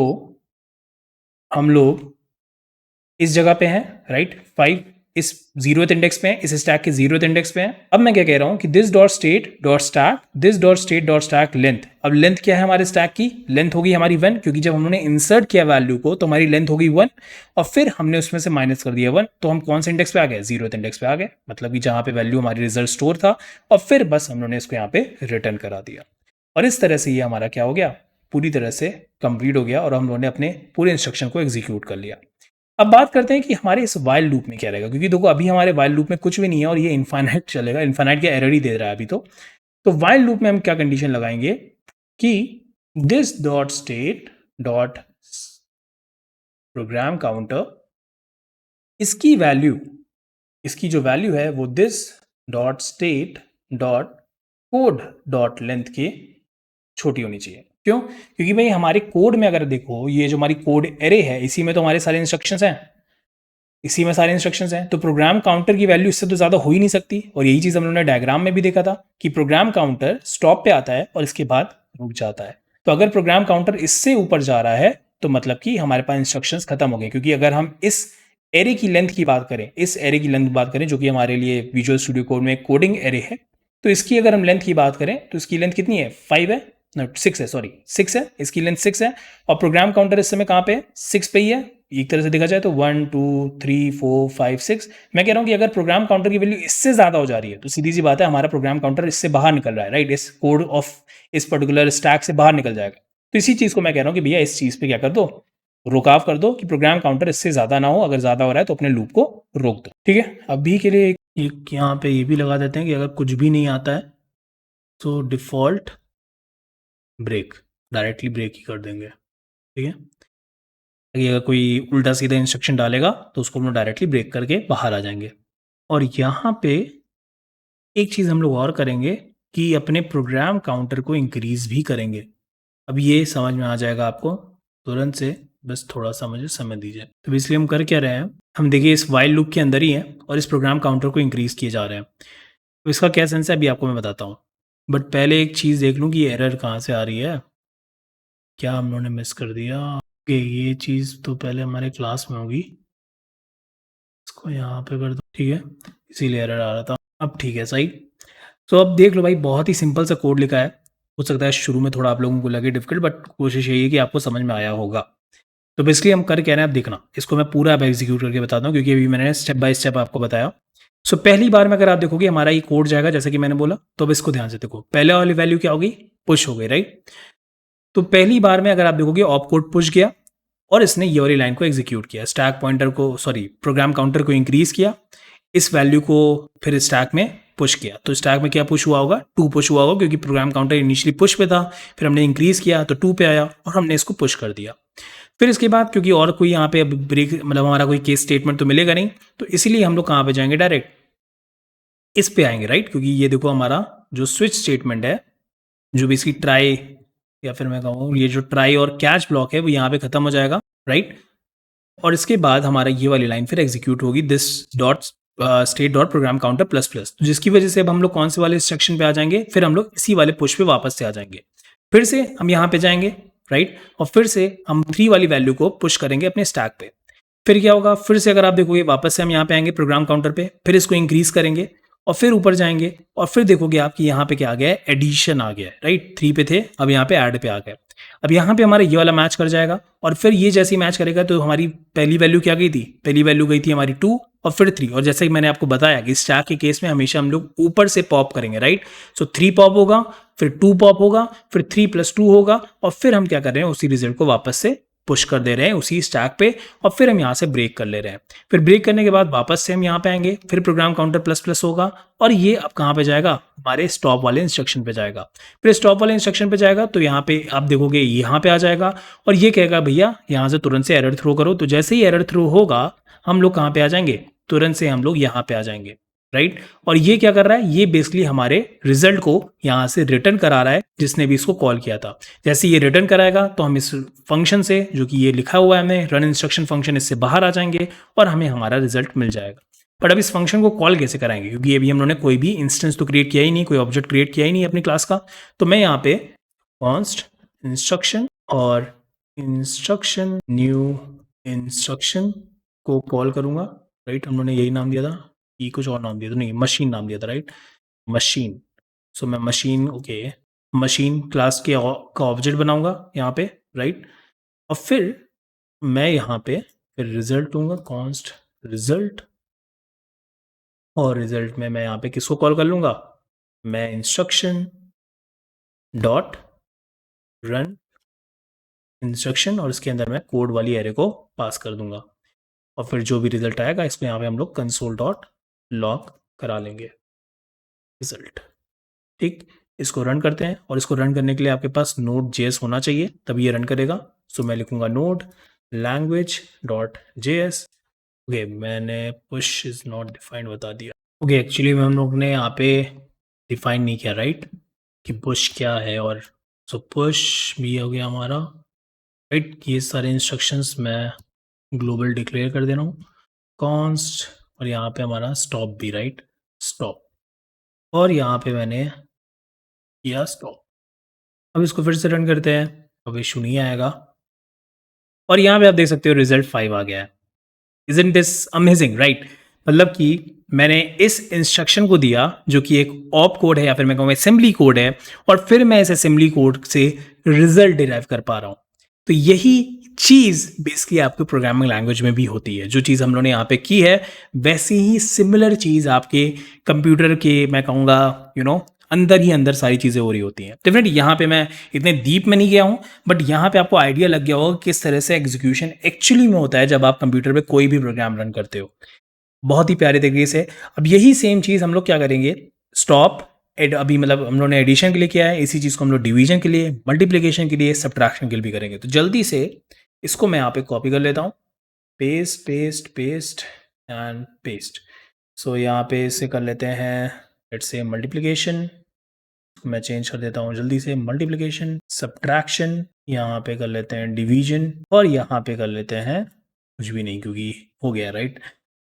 हम लोग इस जगह पे हैं, राइट, 5 इस 0th इंडेक्स पे है, इस स्टैक के 0th इंडेक्स पे है। अब मैं क्या कह रहा हूं कि this dot state dot stack, this dot state dot stack length. अब लेंथ क्या है हमारे स्टैक की, लेंथ होगी हमारी 1, क्योंकि जब हमने इंसर्ट किया वैल्यू को तो हमारी लेंथ होगी 1, और फिर हमने उसमें से माइनस कर दिया 1, तो हम कौन से इंडेक्स पे आ गए, 0th इंडेक्स पे आ गए, मतलब कि जहां पे वैल्यू हमारी रिजल्ट स्टोर था, और फिर बस हमने इसको यहाँ पे रिटर्न करा दिया। और इस तरह से ये हमारा क्या हो गया, पूरी तरह से कंप्लीट हो गया, और हम लोगों ने अपने पूरे इंस्ट्रक्शन को एग्जीक्यूट कर लिया। अब बात करते हैं कि हमारे इस वाइल लूप में क्या रहेगा, क्योंकि देखो अभी हमारे वाइल लूप में कुछ भी नहीं है और ये इनफाइनाइट चलेगा, इनफाइनाइट क्या एरर ही दे रहा है अभी तो वाइल लूप में हम क्या कंडीशन लगाएंगे कि this dot state dot program counter, इसकी वैल्यू, इसकी जो वैल्यू है वो this dot state dot code dot length के छोटी होनी चाहिए। क्यों, क्योंकि भाई हमारे कोड में अगर देखो, ये जो हमारी कोड एरे है, इसी में तो हमारे सारे इंस्ट्रक्शंस हैं, इसी में सारे इंस्ट्रक्शंस हैं, तो प्रोग्राम काउंटर की वैल्यू इससे तो ज़्यादा हो ही नहीं सकती। और यही चीज़ हम लोगों ने डायग्राम में भी देखा था कि प्रोग्राम काउंटर स्टॉप पे आता है और इसके बाद रुक जाता है। तो अगर प्रोग्राम काउंटर इससे ऊपर जा रहा है तो मतलब कि हमारे पास इंस्ट्रक्शंस खत्म हो गए, क्योंकि अगर हम इस एरे की लेंथ की बात करें, इस एरे की लेंथ बात करें जो कि हमारे लिए विजुअल स्टूडियो कोड में कोडिंग एरे है, तो इसकी अगर हम लेंथ की बात करें तो इसकी लेंथ कितनी है, 5 है, 6 है, सॉरी 6 है, इसकी लेंथ 6 है, और प्रोग्राम काउंटर इस समय कहाँ पे है, 6 पे ही है। एक तरह से देखा जाए तो 1 2 3 4 5 6, मैं कह रहा हूँ कि अगर प्रोग्राम काउंटर की वैल्यू इससे ज्यादा हो जा रही है तो सीधी सी बात है हमारा प्रोग्राम काउंटर इससे बाहर निकल रहा है, राइट, इस कोड ऑफ इस पर्टिकुलर स्टैक से बाहर निकल जाएगा। तो इसी चीज को मैं कह रहा हूँ कि भैया इस चीज पे क्या कर दो, रुकाव कर दो कि प्रोग्राम काउंटर इससे ज्यादा ना हो, अगर ज्यादा हो रहा है तो अपने लूप को रोक दो। ठीक है, अभी के लिए एक यहाँ पे ये भी लगा देते हैं कि अगर कुछ भी नहीं आता है तो डिफॉल्ट ब्रेक, डायरेक्टली ब्रेक ही कर देंगे। ठीक है, अगर कोई उल्टा सीधा इंस्ट्रक्शन डालेगा तो उसको हम लोग डायरेक्टली ब्रेक करके बाहर आ जाएंगे। और यहाँ पे एक चीज़ हम लोग और करेंगे कि अपने प्रोग्राम काउंटर को इंक्रीज भी करेंगे। अब ये समझ में आ जाएगा आपको तुरंत से, बस थोड़ा सा मुझे समय दीजिए। तो इसलिए हम कर क्या रहे हैं, हम देखिए इस वाइल लूप के अंदर ही हैं और इस प्रोग्राम काउंटर को इंक्रीज किए जा रहे हैं। तो इसका क्या सेंस है अभी आपको मैं बताता हूँ, बट पहले एक चीज़ देख लूँ कि एरर कहाँ से आ रही है, क्या हम लोगों ने मिस कर दिया। ओके, ये चीज़ तो पहले हमारे क्लास में होगी, इसको यहाँ पे कर दो, ठीक है, इसीलिए एरर आ रहा था। अब ठीक है, सही। तो अब देख लो भाई, बहुत ही सिंपल सा कोड लिखा है, हो सकता है शुरू में थोड़ा आप लोगों को लगे डिफिकल्ट, बट कोशिश यही है कि आपको समझ में आया होगा। तो बेसिकली हम कर क्या रहे हैं, अब देखना, इसको मैं पूरा अब एग्जीक्यूट करके बताता हूँ, क्योंकि अभी मैंने स्टेप बाय स्टेप आपको बताया। सो पहली बार में अगर आप देखोगे हमारा ये कोड जाएगा जैसे कि मैंने बोला, तो अब इसको ध्यान से देखो, पहले वाली वैल्यू क्या होगी, पुश हो गई, राइट। तो पहली बार में अगर आप देखोगे ऑप कोड पुश गया और इसने ये वाली लाइन को एग्जीक्यूट किया, स्टैक पॉइंटर को, सॉरी प्रोग्राम काउंटर को इंक्रीज किया, इस वैल्यू को फिर स्टैक में पुश किया। तो स्टैक में क्या पुश हुआ होगा, 2 पुश हुआ होगा, क्योंकि प्रोग्राम काउंटर इनिशियली पुश पे था, फिर हमने इंक्रीज किया तो 2 पे आया और हमने इसको पुश कर दिया। फिर इसके बाद क्योंकि और कोई यहाँ पे ब्रेक, मतलब हमारा कोई केस स्टेटमेंट तो मिलेगा नहीं, तो इसीलिए हम लोग कहाँ पे जाएंगे, डायरेक्ट इस पे आएंगे, राइट, क्योंकि ये देखो हमारा जो स्विच स्टेटमेंट है, जो भी इसकी ट्राई, या फिर मैं कहूँ ये जो ट्राई और कैच ब्लॉक है वो यहाँ पे खत्म हो जाएगा, राइट। और इसके बाद हमारा ये वाली लाइन फिर एग्जीक्यूट होगी, this dot state dot program counter plus plus, जिसकी वजह से अब हम लोग कौन से वाले सेक्शन पे आ जाएंगे, फिर हम लोग इसी वाले पुश पे वापस से आ जाएंगे, फिर से हम यहाँ पे जाएंगे, राइट, और फिर से हम 3 वाली वैल्यू को पुश करेंगे अपने स्टैक पे। फिर क्या होगा, फिर से अगर आप देखोगे वापस से हम यहाँ पे आएंगे प्रोग्राम काउंटर पे, फिर इसको इंक्रीज करेंगे और फिर ऊपर जाएंगे और फिर देखोगे आप कि यहाँ पे क्या आ गया है, एडिशन आ गया है, राइट। 3 पे थे, अब यहाँ पे ऐड पे आ गया। अब यहाँ पे हमारा ये वाला मैच कर जाएगा और फिर ये जैसे ही मैच करेगा तो हमारी पहली वैल्यू क्या गई थी, पहली वैल्यू गई थी हमारी 2 और फिर 3। और जैसे कि मैंने आपको बताया कि स्टैक के केस में हमेशा हम लोग ऊपर से पॉप करेंगे, राइट। सो 3 पॉप होगा, फिर 2 पॉप होगा, फिर 3 + 2 होगा और फिर हम क्या कर रहे हैं, उसी रिजल्ट को वापस से पुश कर दे रहे हैं उसी स्टैक पे और फिर हम यहाँ से ब्रेक कर ले रहे हैं। फिर ब्रेक करने के बाद वापस से हम यहाँ पे आएंगे, फिर प्रोग्राम काउंटर प्लस प्लस होगा और ये अब कहाँ पे जाएगा, हमारे स्टॉप वाले इंस्ट्रक्शन पे जाएगा। फिर स्टॉप वाले इंस्ट्रक्शन पे जाएगा तो यहाँ पे आप देखोगे यहाँ पे आ जाएगा और ये कहेगा भैया यहाँ से तुरंत से एरर थ्रो करो। तो जैसे ही एरर थ्रो होगा हम लोग कहाँ पे आ जाएंगे, तुरंत से हम लोग यहाँ पे आ जाएंगे, राइट। और ये क्या कर रहा है, ये बेसिकली हमारे रिजल्ट को यहाँ से रिटर्न करा रहा है जिसने भी इसको कॉल किया था। जैसे ये रिटर्न कराएगा तो हम इस फंक्शन से, जो कि ये लिखा हुआ है हमने रन इंस्ट्रक्शन फंक्शन, इससे बाहर आ जाएंगे और हमें हमारा रिजल्ट मिल जाएगा। बट अब इस फंक्शन को कॉल कैसे कराएंगे, क्योंकि अभी हम लोगों ने कोई भी इंस्टेंस तो क्रिएट किया ही नहीं, कोई ऑब्जेक्ट क्रिएट किया ही नहीं अपनी क्लास का। तो मैं यहाँ पे कॉन्स्ट इंस्ट्रक्शन और इंस्ट्रक्शन न्यू इंस्ट्रक्शन को कॉल करूंगा, राइट। हम लोगों ने यही नाम दिया था, ये कुछ और नाम दिया था, नहीं मशीन नाम दिया था, राइट, मशीन। सो मैं मशीन, ओके, मशीन क्लास के का ऑब्जेक्ट बनाऊंगा यहाँ पे, राइट। और फिर मैं यहाँ पे फिर रिजल्ट दूंगा, कॉन्स्ट रिजल्ट, और रिजल्ट में मैं यहाँ पे किसको कॉल कर लूंगा, मैं इंस्ट्रक्शन डॉट रन इंस्ट्रक्शन और इसके अंदर मैं कोड वाली एरे को पास कर दूंगा और फिर जो भी रिजल्ट आएगा इसको यहाँ पे हम लोग कंसोल डॉट लॉग करा लेंगे रिजल्ट, ठीक। इसको रन करते हैं और इसको रन करने के लिए आपके पास नोड जेएस होना चाहिए तभी ये रन करेगा। सो मैं लिखूंगा node language dot JS. Okay, मैंने पुश इज नॉट डिफाइंड बता दिया। ओके, एक्चुअली हम लोग ने यहाँ पे डिफाइन नहीं किया, राइट, कि पुश क्या है। और सो पुश भी हो गया हमारा, राइट। ये सारे इंस्ट्रक्शंस मैं ग्लोबल डिक्लेयर कर दे रहा हूँ, कॉन्स्ट, और यहाँ पे हमारा स्टॉप भी, राइट, स्टॉप, और यहाँ पे मैंने किया स्टॉप। अब इसको फिर से रन करते हैं, अब इशू नहीं आएगा और यहाँ पे आप देख सकते हो रिजल्ट 5 आ गया है। Isn't this amazing, right? मतलब कि मैंने इस इंस्ट्रक्शन को दिया जो कि एक ऑप कोड है या फिर मैं कहूँगा असेंबली कोड है, और फिर मैं इस असेंबली कोड से रिजल्ट डिराइव कर पा रहा हूँ। तो यही चीज़ बेसिकली आपके प्रोग्रामिंग लैंग्वेज में भी होती है। जो चीज़ हम लोगों ने यहाँ पे की है वैसी ही सिमिलर चीज़ आपके कंप्यूटर के, मैं कहूँगा अंदर ही अंदर सारी चीज़ें हो रही होती हैं। डेफिनेटली यहाँ पे मैं इतने डीप में नहीं गया हूँ, बट यहाँ पे आपको आइडिया लग गया होगा किस तरह से एग्जीक्यूशन एक्चुअली में होता है जब आप कंप्यूटर पे कोई भी प्रोग्राम रन करते हो, बहुत ही प्यारे तरीके से। अब यही सेम चीज़ हम लोग क्या करेंगे, स्टॉप अभी मतलब हम लोगों ने एडिशन के लिए किया है, इसी चीज़ को हम लोग डिवीजन के लिए, मल्टीप्लिकेशन के लिए, सब्ट्रैक्शन के लिए भी करेंगे। तो जल्दी से इसको मैं यहाँ पे कॉपी कर लेता हूँ, paste paste paste and paste. So यहाँ पे इसे कर लेते हैं, लेट्स से मल्टीप्लिकेशन, मैं चेंज कर देता हूँ जल्दी से, मल्टीप्लिकेशन, सब्ट्रैक्शन, यहाँ पे कर लेते हैं डिवीजन, और यहाँ पे कर लेते हैं कुछ भी नहीं क्योंकि हो गया, राइट,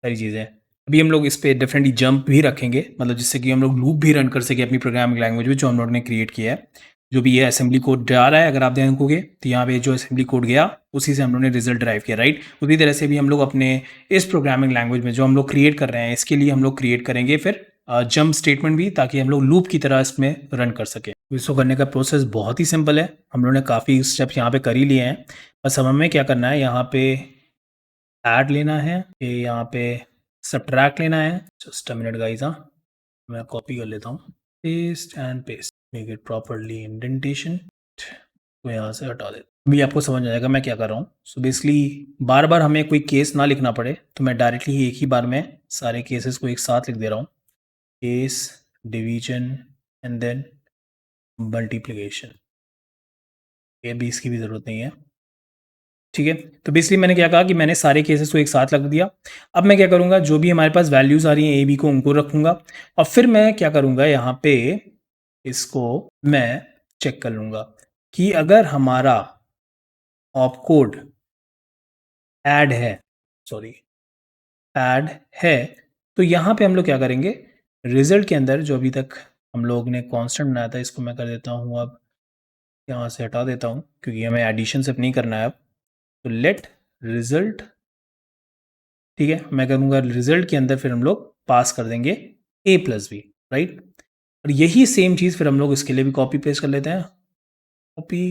सारी चीज़ें। अभी हम लोग इस पे डेफिनेटली जंप भी रखेंगे, मतलब जिससे कि हम लोग लूप भी रन कर सके अपनी प्रोग्रामिंग लैंग्वेज में जो हम लोग ने क्रिएट किया है। जो भी ये असेंबली कोड जा रहा है, अगर आप देखोगे तो यहाँ पे जो असेंबली कोड गया उसी से हम लोग ने रिजल्ट ड्राइव किया, राइट। उसी तरह से भी हम लोग अपने इस प्रोग्रामिंग लैंग्वेज में जो हम लोग क्रिएट कर रहे हैं इसके लिए हम लोग क्रिएट करेंगे फिर जंप स्टेटमेंट भी, ताकि हम लोग लूप की तरह इसमें रन कर सकें। इसको करने का प्रोसेस बहुत ही सिंपल है, हम लोगों ने काफ़ी स्टेप्स यहाँ पे कर ही लिए हैं। बस हमें क्या करना है, यहाँ पे ऐड लेना है, यहाँ पे सब्ट्रैक्ट लेना है। जस्ट अ मिनट गाइस, हाँ मैं कॉपी कर लेता हूँ, paste and paste, make it properly indentation, तो यहाँ से हटा देता हूँ। अभी आपको समझ आ जाएगा मैं क्या कर रहा हूँ। सो बेसिकली बार बार हमें कोई केस ना लिखना पड़े तो मैं डायरेक्टली एक ही बार में सारे केसेस को एक साथ लिख दे रहा हूँ, case, division and then multiplication. ये भी इसकी भी ज़रूरत नहीं है, ठीक है। तो बेसिकली मैंने क्या कहा कि मैंने सारे केसेस को एक साथ रख दिया। अब मैं क्या करूँगा, जो भी हमारे पास वैल्यूज़ आ रही हैं ए बी को, उनको रखूँगा और फिर मैं क्या करूँगा, यहाँ पे इसको मैं चेक कर लूँगा कि अगर हमारा ऑप कोड ऐड है, सॉरी ऐड है, तो यहाँ पे हम लोग क्या करेंगे, रिजल्ट के अंदर जो अभी तक हम लोग ने कांस्टेंट बनाया था इसको मैं कर देता हूँ, अब यहाँ से हटा देता हूँ क्योंकि हमें एडिशन सिर्फ नहीं करना है अब। तो लेट रिजल्ट, ठीक है, मैं करूँगा रिजल्ट के अंदर फिर हम लोग पास कर देंगे ए प्लस बी, राइट। और यही सेम चीज़ फिर हम लोग इसके लिए भी कॉपी पेस्ट कर लेते हैं, copy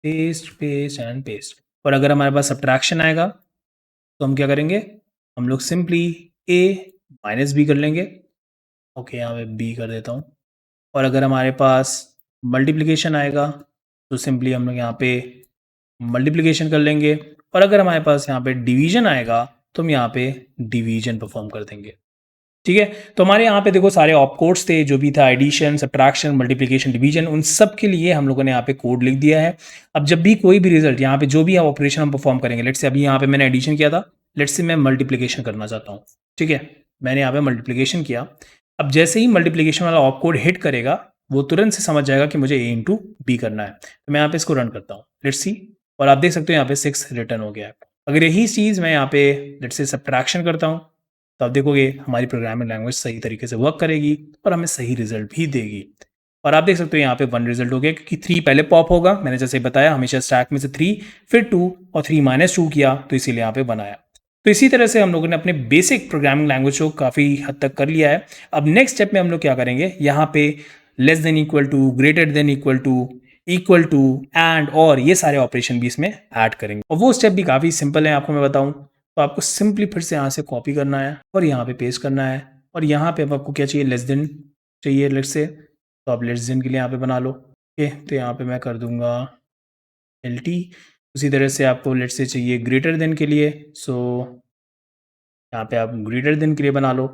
paste paste and paste. और अगर हमारे पास सब्ट्रैक्शन आएगा तो हम क्या करेंगे, हम लोग सिंपली ए माइनस बी कर लेंगे। ओके, यहाँ पे बी कर देता हूँ। और अगर हमारे पास मल्टीप्लिकेशन आएगा तो सिंपली हम लोग यहाँ पे मल्टीप्लिकेशन कर लेंगे। और अगर हमारे पास यहाँ पे डिवीजन आएगा तो हम यहाँ पे डिवीजन परफॉर्म कर देंगे, ठीक है। तो हमारे यहाँ पे देखो सारे ऑप कोड्स थे, जो भी था एडिशन, सब्ट्रैक्शन, मल्टीप्लिकेशन, डिवीजन, उन सब के लिए हम लोगों ने यहाँ पे कोड लिख दिया है। अब जब भी कोई भी रिजल्ट यहाँ पे जो भी ऑपरेशन हम परफॉर्म करेंगे, लेट्स से अभी यहाँ पे मैंने एडिशन किया था, लेट्स से मैं मल्टीप्लिकेशन करना चाहता हूँ, ठीक है। मैंने यहाँ पे मल्टीप्लिकेशन किया। अब जैसे ही मल्टीप्लिकेशन वाला ऑप कोड हिट करेगा वो तुरंत से समझ जाएगा कि मुझे ए इंटू बी करना है। तो मैं यहाँ पे इसको रन करता हूँ, लेट्स सी। और आप देख सकते हो यहाँ पे 6 रिटर्न हो गया है। अगर यही चीज़ मैं यहाँ पे लेट्स से सब्ट्रैक्शन करता हूँ तो आप देखोगे हमारी प्रोग्रामिंग लैंग्वेज सही तरीके से वर्क करेगी और हमें सही रिजल्ट भी देगी। और आप देख सकते हो यहाँ पे 1 रिजल्ट हो गया, क्योंकि 3 पहले पॉप होगा। मैंने जैसे बताया हमेशा स्टैक में से 3 फिर 2 और 3 माइनस 2 किया, तो इसीलिए यहाँ पे बनाया। तो इसी तरह से हम लोगों ने अपने बेसिक प्रोग्रामिंग लैंग्वेज को काफ़ी हद तक कर लिया है। अब नेक्स्ट स्टेप में हम लोग क्या करेंगे, यहाँ पे less than equal to, greater than equal to and और ये सारे ऑपरेशन भी इसमें ऐड करेंगे। और वो स्टेप भी काफ़ी सिंपल है, आपको मैं बताऊँ तो आपको सिंपली फिर से यहाँ से कॉपी करना है और यहाँ पे पेस्ट करना है। और यहाँ पे अब आपको क्या चाहिए, लेस देन चाहिए लेट्स से, तो आप लेस देन के लिए यहाँ पे बना लो। ओके, तो यहाँ पे मैं कर दूंगा LT। उसी तरह से आपको लेट्स से चाहिए ग्रेटर देन के लिए, सो यहाँ पे आप ग्रेटर देन के लिए बना लो।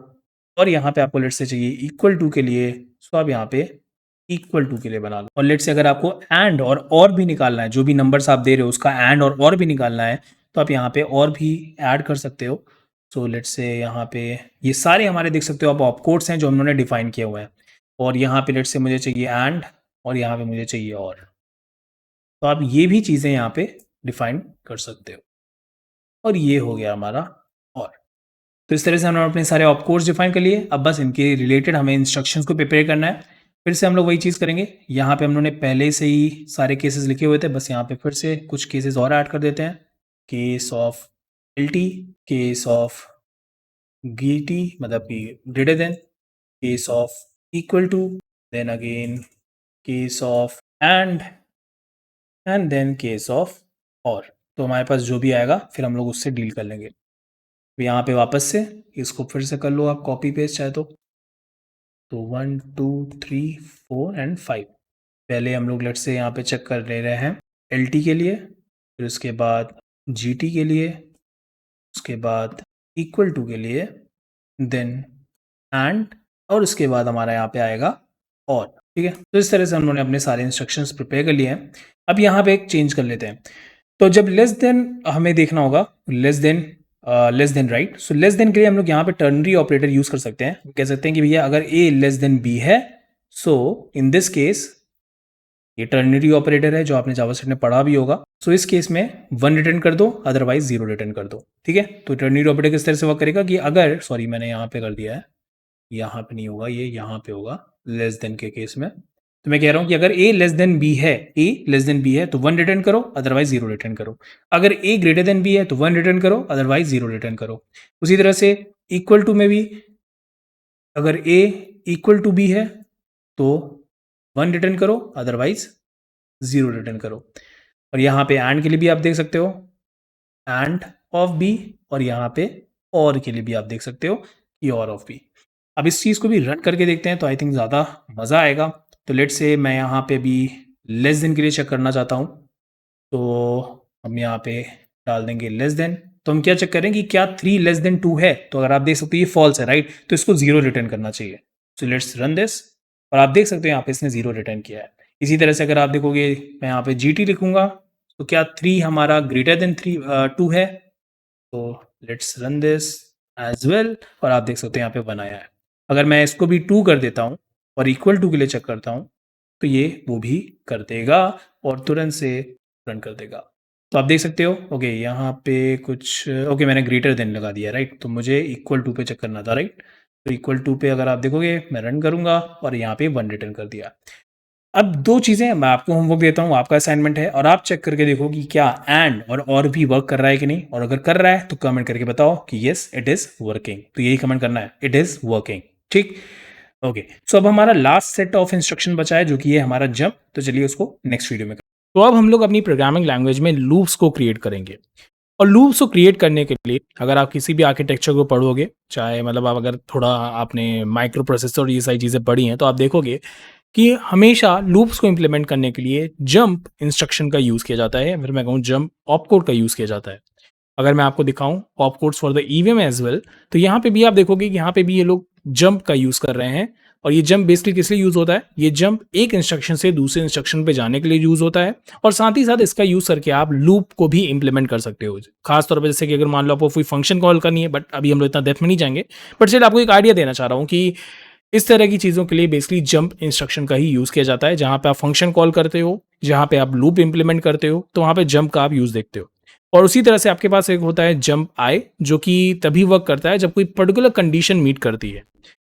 और यहाँ पे आपको लेट्स से चाहिए इक्वल टू के लिए, सो आप यहाँ पे इक्वल टू के लिए बना लो। और लेट्स से अगर आपको एंड और भी निकालना है, जो भी नंबर्स आप दे रहे हो उसका एंड और भी निकालना है, तो आप यहाँ पे और भी ऐड कर सकते हो। सो लेट्स से यहाँ पे ये सारे हमारे देख सकते हो आप ऑप कोड्स हैं जो हम लोगों ने डिफाइन किए हुए हैं। और यहाँ पे लेट्स से मुझे चाहिए एंड और यहाँ पे मुझे चाहिए और, तो आप ये भी चीज़ें यहाँ पे डिफाइन कर सकते हो। और ये हो गया हमारा और। तो इस तरह से हमने अपने सारे ऑप कोड्स डिफाइन कर लिए। अब बस इनके रिलेटेड हमें इंस्ट्रक्शंस को प्रिपेयर करना है। फिर से हम लोग वही चीज़ करेंगे, यहाँ पे हम लोगों ने पहले से ही सारे केसेस लिखे हुए थे, बस यहाँ पे फिर से कुछ केसेस और ऐड कर देते हैं। Case of LT, case of GT मतलब कि greater than, case of equal to, then again case of and then case of or. तो हमारे पास जो भी आएगा फिर हम लोग उससे डील कर लेंगे। यहाँ पे वापस से इसको फिर से कर लो आप कॉपी पेस्ट चाहे तो 1 2 3 4 एंड 5। पहले हम लोग लेट से यहाँ पे चेक कर ले रहे हैं LT के लिए, फिर उसके बाद GT के लिए, उसके बाद इक्वल टू के लिए, देन एंड, और उसके बाद हमारा यहाँ पे आएगा और, ठीक है। तो इस तरह से हम लोगों ने अपने सारे इंस्ट्रक्शंस प्रिपेयर कर लिए हैं। अब यहाँ पे एक चेंज कर लेते हैं। तो जब लेस देन हमें देखना होगा, less than right, so less than के लिए हम लोग यहाँ पे टर्नरी ऑपरेटर यूज कर सकते हैं। कह सकते हैं कि भैया अगर A लेस देन B है, सो इन दिस केस ये टर्नरी ऑपरेटर है जो आपने जावास्क्रिप्ट में पढ़ा भी होगा। सो इस केस में 1 रिटर्न कर दो, अदरवाइज 0 रिटर्न कर दो, ठीक है। तो टर्नरी ऑपरेटर किस तरह से वर्क करेगा कि अगर, सॉरी मैंने यहाँ पे कर दिया है, यहाँ पे नहीं होगा, ये यहाँ पे होगा लेस देन के केस में। तो मैं कह रहा हूँ कि अगर A लेस देन B है, A लेस देन B है तो 1 रिटर्न करो, अदरवाइज 0 रिटर्न करो। अगर A ग्रेटर देन B है तो 1 रिटर्न करो, अदरवाइज 0 रिटर्न करो। उसी तरह से इक्वल टू में भी अगर A इक्वल टू B है तो 1 रिटर्न करो, अदरवाइज 0 रिटर्न करो। और यहाँ पे एंड के लिए भी आप देख सकते हो एंड ऑफ B, और यहाँ पे और के लिए भी आप देख सकते हो कि और ऑफ B। अब इस चीज़ को भी रन करके देखते हैं तो आई थिंक ज़्यादा मज़ा आएगा। तो लेट्स से मैं यहाँ पे भी लेस देन के लिए चेक करना चाहता हूँ, तो हम यहाँ पे डाल देंगे लेस देन। तो हम क्या चेक करें कि क्या 3 लेस देन 2 है, तो अगर आप देख सकते हो ये फॉल्स है, राइट, तो इसको 0 रिटर्न करना चाहिए। सो लेट्स रन दिस, और आप देख सकते हो यहाँ पे इसने 0 रिटर्न किया है। इसी तरह से अगर आप देखोगे मैं यहाँ पे GT लिखूंगा तो क्या 3 हमारा ग्रेटर देन 2 है, तो let's run this as well, और आप देख सकते हो यहाँ पे 1 आया है। अगर मैं इसको भी 2 कर देता हूँ और इक्वल टू के लिए चेक करता हूँ तो ये वो भी कर देगा और तुरंत से रन कर देगा। तो आप देख सकते हो, ओके यहाँ पे कुछ, ओके मैंने ग्रेटर देन लगा दिया, राइट, तो मुझे इक्वल टू पे चेक करना था, राइट। तो इक्वल टू पे अगर आप देखोगे मैं रन करूँगा और यहाँ पे 1 रिटर्न कर दिया। अब 2 चीज़ें मैं आपको होमवर्क देता हूँ, आपका असाइनमेंट है, और आप चेक करके देखो कि क्या एंड और भी वर्क कर रहा है कि नहीं, और अगर कर रहा है तो कमेंट करके बताओ कि येस इट इज़ वर्किंग। तो यही कमेंट करना है, इट इज़ वर्किंग, ठीक। ओके, सो अब हमारा लास्ट सेट ऑफ इंस्ट्रक्शन बचा है जो कि है हमारा जंप। तो चलिए उसको नेक्स्ट वीडियो में तो अब हम लोग अपनी प्रोग्रामिंग लैंग्वेज में लूप्स को क्रिएट करेंगे। और लूप्स को क्रिएट करने के लिए अगर आप किसी भी आर्किटेक्चर को पढ़ोगे, चाहे मतलब आप अगर थोड़ा आपने माइक्रो प्रोसेसर और ये सारी चीज़ें पढ़ी हैं, तो आप देखोगे कि हमेशा लूप्स को इम्प्लीमेंट करने के लिए जंप इंस्ट्रक्शन का यूज़ किया जाता है, फिर मैं कहूँ जंप ऑपकोड का यूज़ किया जाता है। अगर मैं आपको दिखाऊं opcodes for the EVM as well, तो यहाँ पे भी आप देखोगे कि यहाँ पे भी ये लोग जंप का यूज़ कर रहे हैं। और ये जंप बेसिकली किस लिए यूज़ होता है? ये जंप एक इंस्ट्रक्शन से दूसरे इंस्ट्रक्शन पे जाने के लिए यूज़ होता है, और साथ ही साथ इसका यूज़ करके आप लूप को भी इंप्लीमेंट कर सकते हो। खास तौर पर जैसे कि अगर मान लो आपको कोई फंक्शन कॉल करनी है, बट अभी हम लोग इतना डेप्थ में नहीं जाएंगे, बट चलिए आपको एक आइडिया देना चाह रहा हूँ कि इस तरह की चीज़ों के लिए बेसिकली जंप इंस्ट्रक्शन का ही यूज़ किया जाता है। जहाँ पे आप फंक्शन कॉल करते हो, जहाँ पे आप लूप इंप्लीमेंट करते हो, तो वहाँ पे जंप का आप यूज़ देखते हो। और उसी तरह से आपके पास एक होता है जंप आई, जो कि तभी वर्क करता है जब कोई पर्टिकुलर कंडीशन मीट करती है।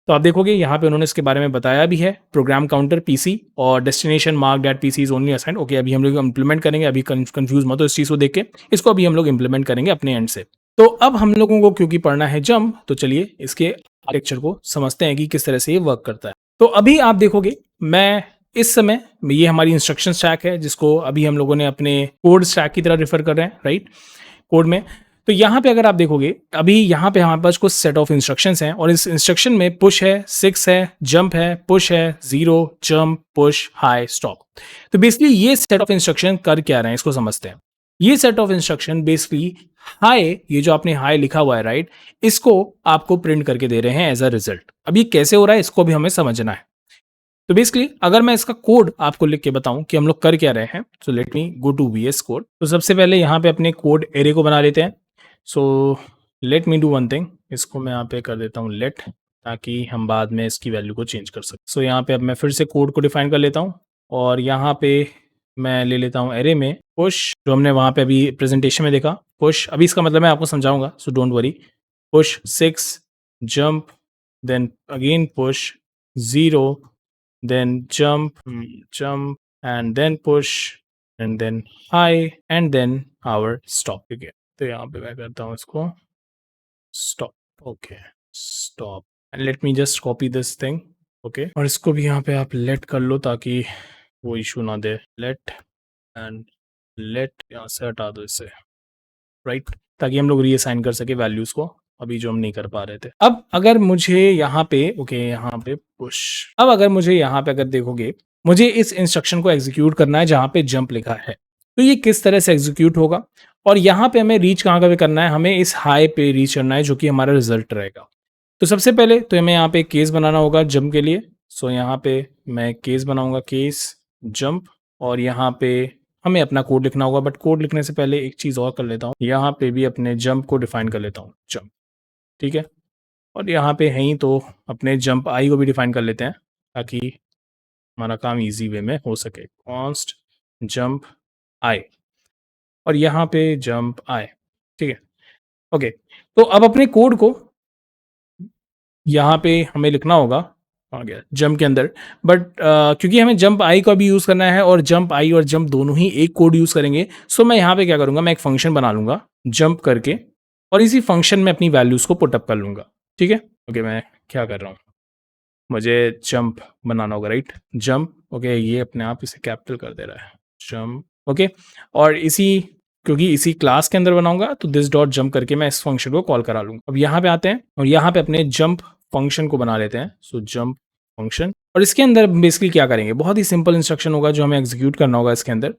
तो आप देखोगे यहाँ पे उन्होंने इसके बारे में बताया भी है, प्रोग्राम काउंटर पीसी और destination mark that PC is only assigned. Okay, अभी हम लोग इंप्लीमेंट करेंगे, अभी कंफ्यूज मत हो इस चीज़ को देख के, इसको अभी हम लोग इंप्लीमेंट करेंगे अपने एंड से। तो अब हम लोगों को क्योंकि पढ़ना है जंप, तो चलिए इसके आर्किटेक्चर को समझते हैं कि किस तरह से ये वर्क करता है। तो अभी आप देखोगे मैं इस समय ये हमारी इंस्ट्रक्शन स्टैक है, जिसको अभी हम लोगों ने अपने कोड स्टैक की तरह रेफर कर रहे हैं, राइट, कोड में। तो यहाँ पे अगर आप देखोगे अभी यहाँ पे हमारे पास कुछ सेट ऑफ इंस्ट्रक्शंस हैं, और इस इंस्ट्रक्शन में पुश है, 6 है, जंप है, पुश है, 0, जंप, पुश, हाई, स्टॉप। तो बेसिकली ये सेट ऑफ इंस्ट्रक्शन कर क्या रहे हैं इसको समझते हैं। ये set of instruction basically high, ये जो आपने हाई लिखा हुआ है, राइट, इसको आपको प्रिंट करके दे रहे हैं एज अ रिजल्ट। अब ये कैसे हो रहा है इसको भी हमें समझना है। तो बेसिकली अगर मैं इसका कोड आपको लिख के बताऊं कि हम लोग कर क्या रहे हैं, so let me go to VS code. तो सबसे पहले यहाँ पे अपने कोड एरे को बना लेते हैं। So let me do one thing, इसको मैं यहाँ पे कर देता हूँ लेट, ताकि हम बाद में इसकी वैल्यू को चेंज कर सकें। सो यहाँ पे अब मैं फिर से कोड को डिफाइन कर लेता हूँ, और यहाँ पे मैं ले लेता हूँ एरे में पुश, जो हमने वहाँ पे अभी प्रेजेंटेशन में देखा पुश। अभी इसका मतलब मैं आपको समझाऊंगा, so don't worry. Push 6, jump, then again push 0, then jump, and then push, and then high, and then our stop again। तो यहाँ पे मैं करता हूँ इसको stop, okay, stop, and let me just copy this thing, okay, और इसको भी यहाँ पे आप let कर लो ताकि वो इशू ना दे। let and let यहाँ से हटा दो इसे, राइट, ताकि हम लोग रीअसाइन कर सके वैल्यूज को, अभी जो हम नहीं कर पा रहे थे। अब अगर मुझे यहाँ पे ओके, यहाँ पे पुश, अब अगर मुझे यहाँ पे अगर देखोगे मुझे इस इंस्ट्रक्शन को एग्जीक्यूट करना है जहाँ पे जंप लिखा है, तो ये किस तरह से एग्जीक्यूट होगा, और यहाँ पे हमें रीच कहाँ पे करना है, हमें इस हाई पे रीच करना है जो कि हमारा रिजल्ट रहेगा। तो सबसे पहले तो हमें यहाँ पे केस बनाना होगा जंप के लिए। सो यहाँ पे मैं केस बनाऊंगा, केस जंप, और यहाँ पे हमें अपना कोड लिखना होगा। बट कोड लिखने से पहले एक चीज़ और कर लेता हूँ, यहाँ पे भी अपने जंप को डिफाइन कर लेता हूँ, जंप, ठीक है। और यहाँ पे है ही तो अपने जंप आई को भी डिफाइन कर लेते हैं, ताकि हमारा काम इजी वे में हो सके। कॉन्स्ट जंप आई, और यहाँ पे जंप आई, ठीक है, ओके। तो अब अपने कोड को यहाँ पे हमें लिखना होगा, आ गया जंप के अंदर, बट क्योंकि हमें जंप आई का भी यूज़ करना है, और जंप आई और जंप दोनों ही एक कोड यूज़ करेंगे। सो मैं यहाँ पे क्या करूँगा, मैं एक फंक्शन बना लूँगा जंप करके, और इसी फंक्शन में अपनी वैल्यूज़ को पुटअप कर लूँगा, ठीक है। ओके, मैं क्या कर रहा हूँ, मुझे जंप बनाना होगा, राइट, जंप, ओके, ये अपने आप इसे कैपिटल कर दे रहा है, जंप, ओके। और क्योंकि इसी क्लास के अंदर बनाऊंगा, तो दिस डॉट जंप करके मैं इस फंक्शन को कॉल करा लूँगा। अब यहाँ पे आते हैं, और यहाँ पे अपने जंप फंक्शन को बना लेते हैं। सो जंप फंक्शन, और इसके अंदर बेसिकली क्या करेंगे, बहुत ही सिंपल इंस्ट्रक्शन होगा जो हमें एग्जीक्यूट करना होगा इसके अंदर।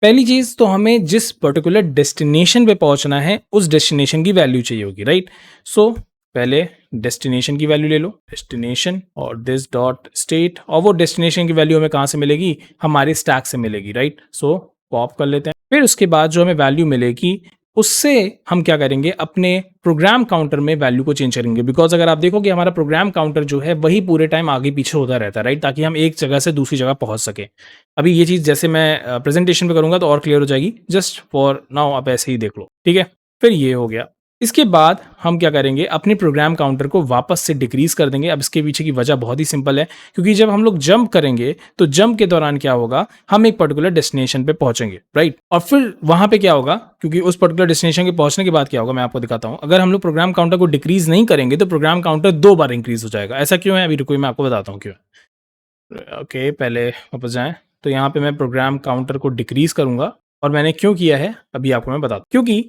पहली चीज़ तो हमें जिस पर्टिकुलर डेस्टिनेशन पे पहुंचना है, उस डेस्टिनेशन की वैल्यू चाहिए होगी, राइट। सो पहले डेस्टिनेशन की वैल्यू ले लो, डेस्टिनेशन, और दिस डॉट स्टेट, और वो डेस्टिनेशन की वैल्यू हमें कहाँ से मिलेगी, हमारे स्टैक से मिलेगी, राइट। सो पॉप कर लेते हैं। फिर उसके बाद जो हमें वैल्यू मिलेगी, उससे हम क्या करेंगे, अपने प्रोग्राम काउंटर में वैल्यू को चेंज करेंगे। बिकॉज अगर आप देखोगे हमारा प्रोग्राम काउंटर जो है वही पूरे टाइम आगे पीछे होता रहता है, राइट, ताकि हम एक जगह से दूसरी जगह पहुंच सके। अभी ये चीज़ जैसे मैं प्रेजेंटेशन पे करूंगा तो और क्लियर हो जाएगी, जस्ट फॉर नाउ आप ऐसे ही देख लो, ठीक है। फिर ये हो गया, इसके बाद हम क्या करेंगे, अपने प्रोग्राम काउंटर को वापस से डिक्रीज कर देंगे। अब इसके पीछे की वजह बहुत ही सिंपल है, क्योंकि जब हम लोग जंप करेंगे तो जंप के दौरान क्या होगा, हम एक पर्टिकुलर डेस्टिनेशन पे पहुंचेंगे, राइट। और फिर वहां पे क्या होगा, क्योंकि उस पर्टिकुलर डेस्टिनेशन के पहुंचने के बाद क्या होगा मैं आपको दिखाता हूं। अगर हम लोग प्रोग्राम काउंटर को डिक्रीज नहीं करेंगे तो प्रोग्राम काउंटर 2 बार इंक्रीज हो जाएगा। ऐसा क्यों है, अभी रुको मैं आपको बताता हूँ क्यों। ओके, पहले वापस जाएं। तो यहाँ पे मैं प्रोग्राम काउंटर को डिक्रीज करूंगा, और मैंने क्यों किया है अभी आपको मैं बताता हूं। क्योंकि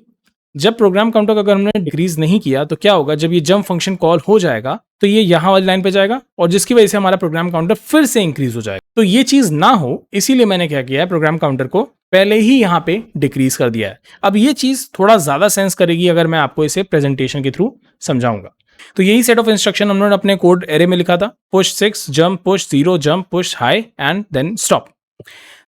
जब प्रोग्राम काउंटर को अगर हमने डिक्रीज नहीं किया तो क्या होगा, जब ये जंप फंक्शन कॉल हो जाएगा तो ये यहाँ वाली लाइन पे जाएगा, और जिसकी वजह से हमारा प्रोग्राम काउंटर फिर से इंक्रीज हो जाएगा। तो ये चीज ना हो इसीलिए मैंने क्या किया है, प्रोग्राम काउंटर को पहले ही यहाँ पे डिक्रीज कर दिया है। अब ये चीज थोड़ा ज्यादा सेंस करेगी अगर मैं आपको इसे प्रेजेंटेशन के थ्रू समझाऊंगा। तो यही सेट ऑफ इंस्ट्रक्शन हम लोगों ने अपने कोड एरे में लिखा था, push 6 jump, push 0 jump, push high and then stop.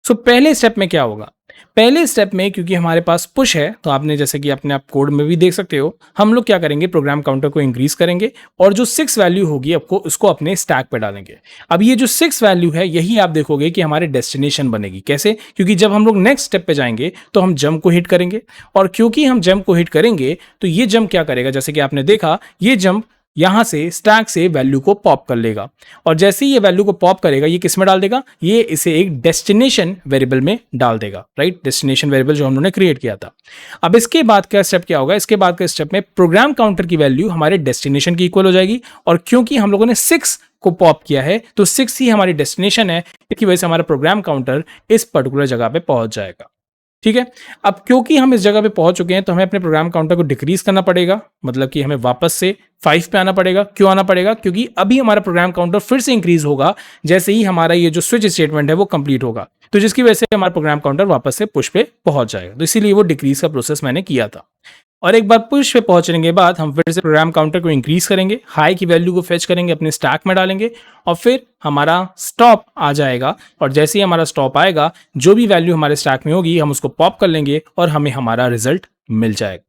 So पहले स्टेप में क्या होगा, पहले स्टेप में क्योंकि हमारे पास पुश है तो आपने जैसे कि अपने आप कोड में भी देख सकते हो, हम लोग क्या करेंगे, प्रोग्राम काउंटर को इंक्रीज करेंगे और जो 6 वैल्यू होगी आपको उसको अपने स्टैक पे डालेंगे। अब ये जो 6 वैल्यू है यही आप देखोगे कि हमारे डेस्टिनेशन बनेगी। कैसे, क्योंकि जब हम लोग नेक्स्ट स्टेप पे जाएंगे तो हम जंप को हिट करेंगे, और क्योंकि हम जंप को हिट करेंगे तो ये जंप क्या करेगा, जैसे कि आपने देखा ये जंप यहां से स्टैक से वैल्यू को पॉप कर लेगा, और जैसे ही ये वैल्यू को पॉप करेगा ये किस में डाल देगा, ये इसे एक डेस्टिनेशन वेरिएबल में डाल देगा, राइट। डेस्टिनेशन वेरिएबल जो हम लोगों ने क्रिएट किया था। अब इसके बाद का स्टेप क्या होगा, इसके बाद का स्टेप में प्रोग्राम काउंटर की वैल्यू हमारे डेस्टिनेशन की इक्वल हो जाएगी, और क्योंकि हम लोगों ने 6 को पॉप किया है तो 6 ही हमारी डेस्टिनेशन है, इसकी वजह से हमारा प्रोग्राम काउंटर इस पर्टिकुलर जगह पे पहुंच जाएगा। ठीक है, अब क्योंकि हम इस जगह पे पहुंच चुके हैं तो हमें अपने प्रोग्राम काउंटर को डिक्रीज करना पड़ेगा, मतलब कि हमें वापस से 5 पे आना पड़ेगा। क्यों आना पड़ेगा, क्योंकि अभी हमारा प्रोग्राम काउंटर फिर से इंक्रीज होगा जैसे ही हमारा ये जो स्विच स्टेटमेंट है वो कंप्लीट होगा, तो जिसकी वजह से हमारा प्रोग्राम काउंटर वापस से पुश पे पहुंच जाएगा। तो इसीलिए वो डिक्रीज का प्रोसेस मैंने किया था। और एक बार पुश पे पहुंचने के बाद हम फिर से प्रोग्राम काउंटर को इंक्रीज करेंगे, हाई की वैल्यू को फेच करेंगे, अपने स्टैक में डालेंगे, और फिर हमारा स्टॉप आ जाएगा, और जैसे ही हमारा स्टॉप आएगा जो भी वैल्यू हमारे स्टैक में होगी हम उसको पॉप कर लेंगे और हमें हमारा रिजल्ट मिल जाएगा।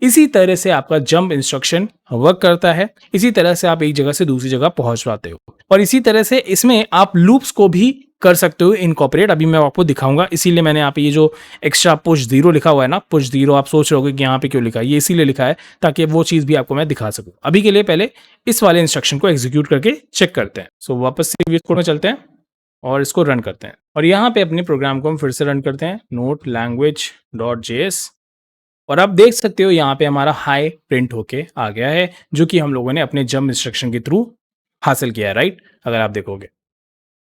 इसी तरह से आपका जंप इंस्ट्रक्शन वर्क करता है, इसी तरह से आप एक जगह से दूसरी जगह पहुंच पाते हो, और इसी तरह से इसमें आप लूप्स को भी कर सकते हो इनकॉर्पोरेट। अभी मैं आपको दिखाऊंगा, इसीलिए मैंने यहाँ पे ये जो एक्स्ट्रा पुश 0 लिखा हुआ है ना, पुश 0, आप सोच रहे होगे कि यहाँ पे क्यों लिखा है, ये इसीलिए लिखा है ताकि वो चीज़ भी आपको मैं दिखा सकूँ। अभी के लिए पहले इस वाले इंस्ट्रक्शन को एग्जीक्यूट करके चेक करते हैं। सो वापस से VS कोड में चलते हैं और इसको रन करते हैं, और यहाँ पे अपने प्रोग्राम को हम फिर से रन करते हैं, नोट language.js, और आप देख सकते हो यहाँ पे हमारा हाई प्रिंट होके आ गया है, जो कि हम लोगों ने अपने जंप इंस्ट्रक्शन के थ्रू हासिल किया है, राइट। अगर आप देखोगे,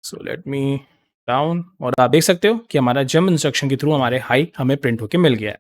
सो लेट मी डाउन, और आप देख सकते हो कि हमारा जंप इंस्ट्रक्शन के थ्रू हमारे हाई हमें प्रिंट होके मिल गया है।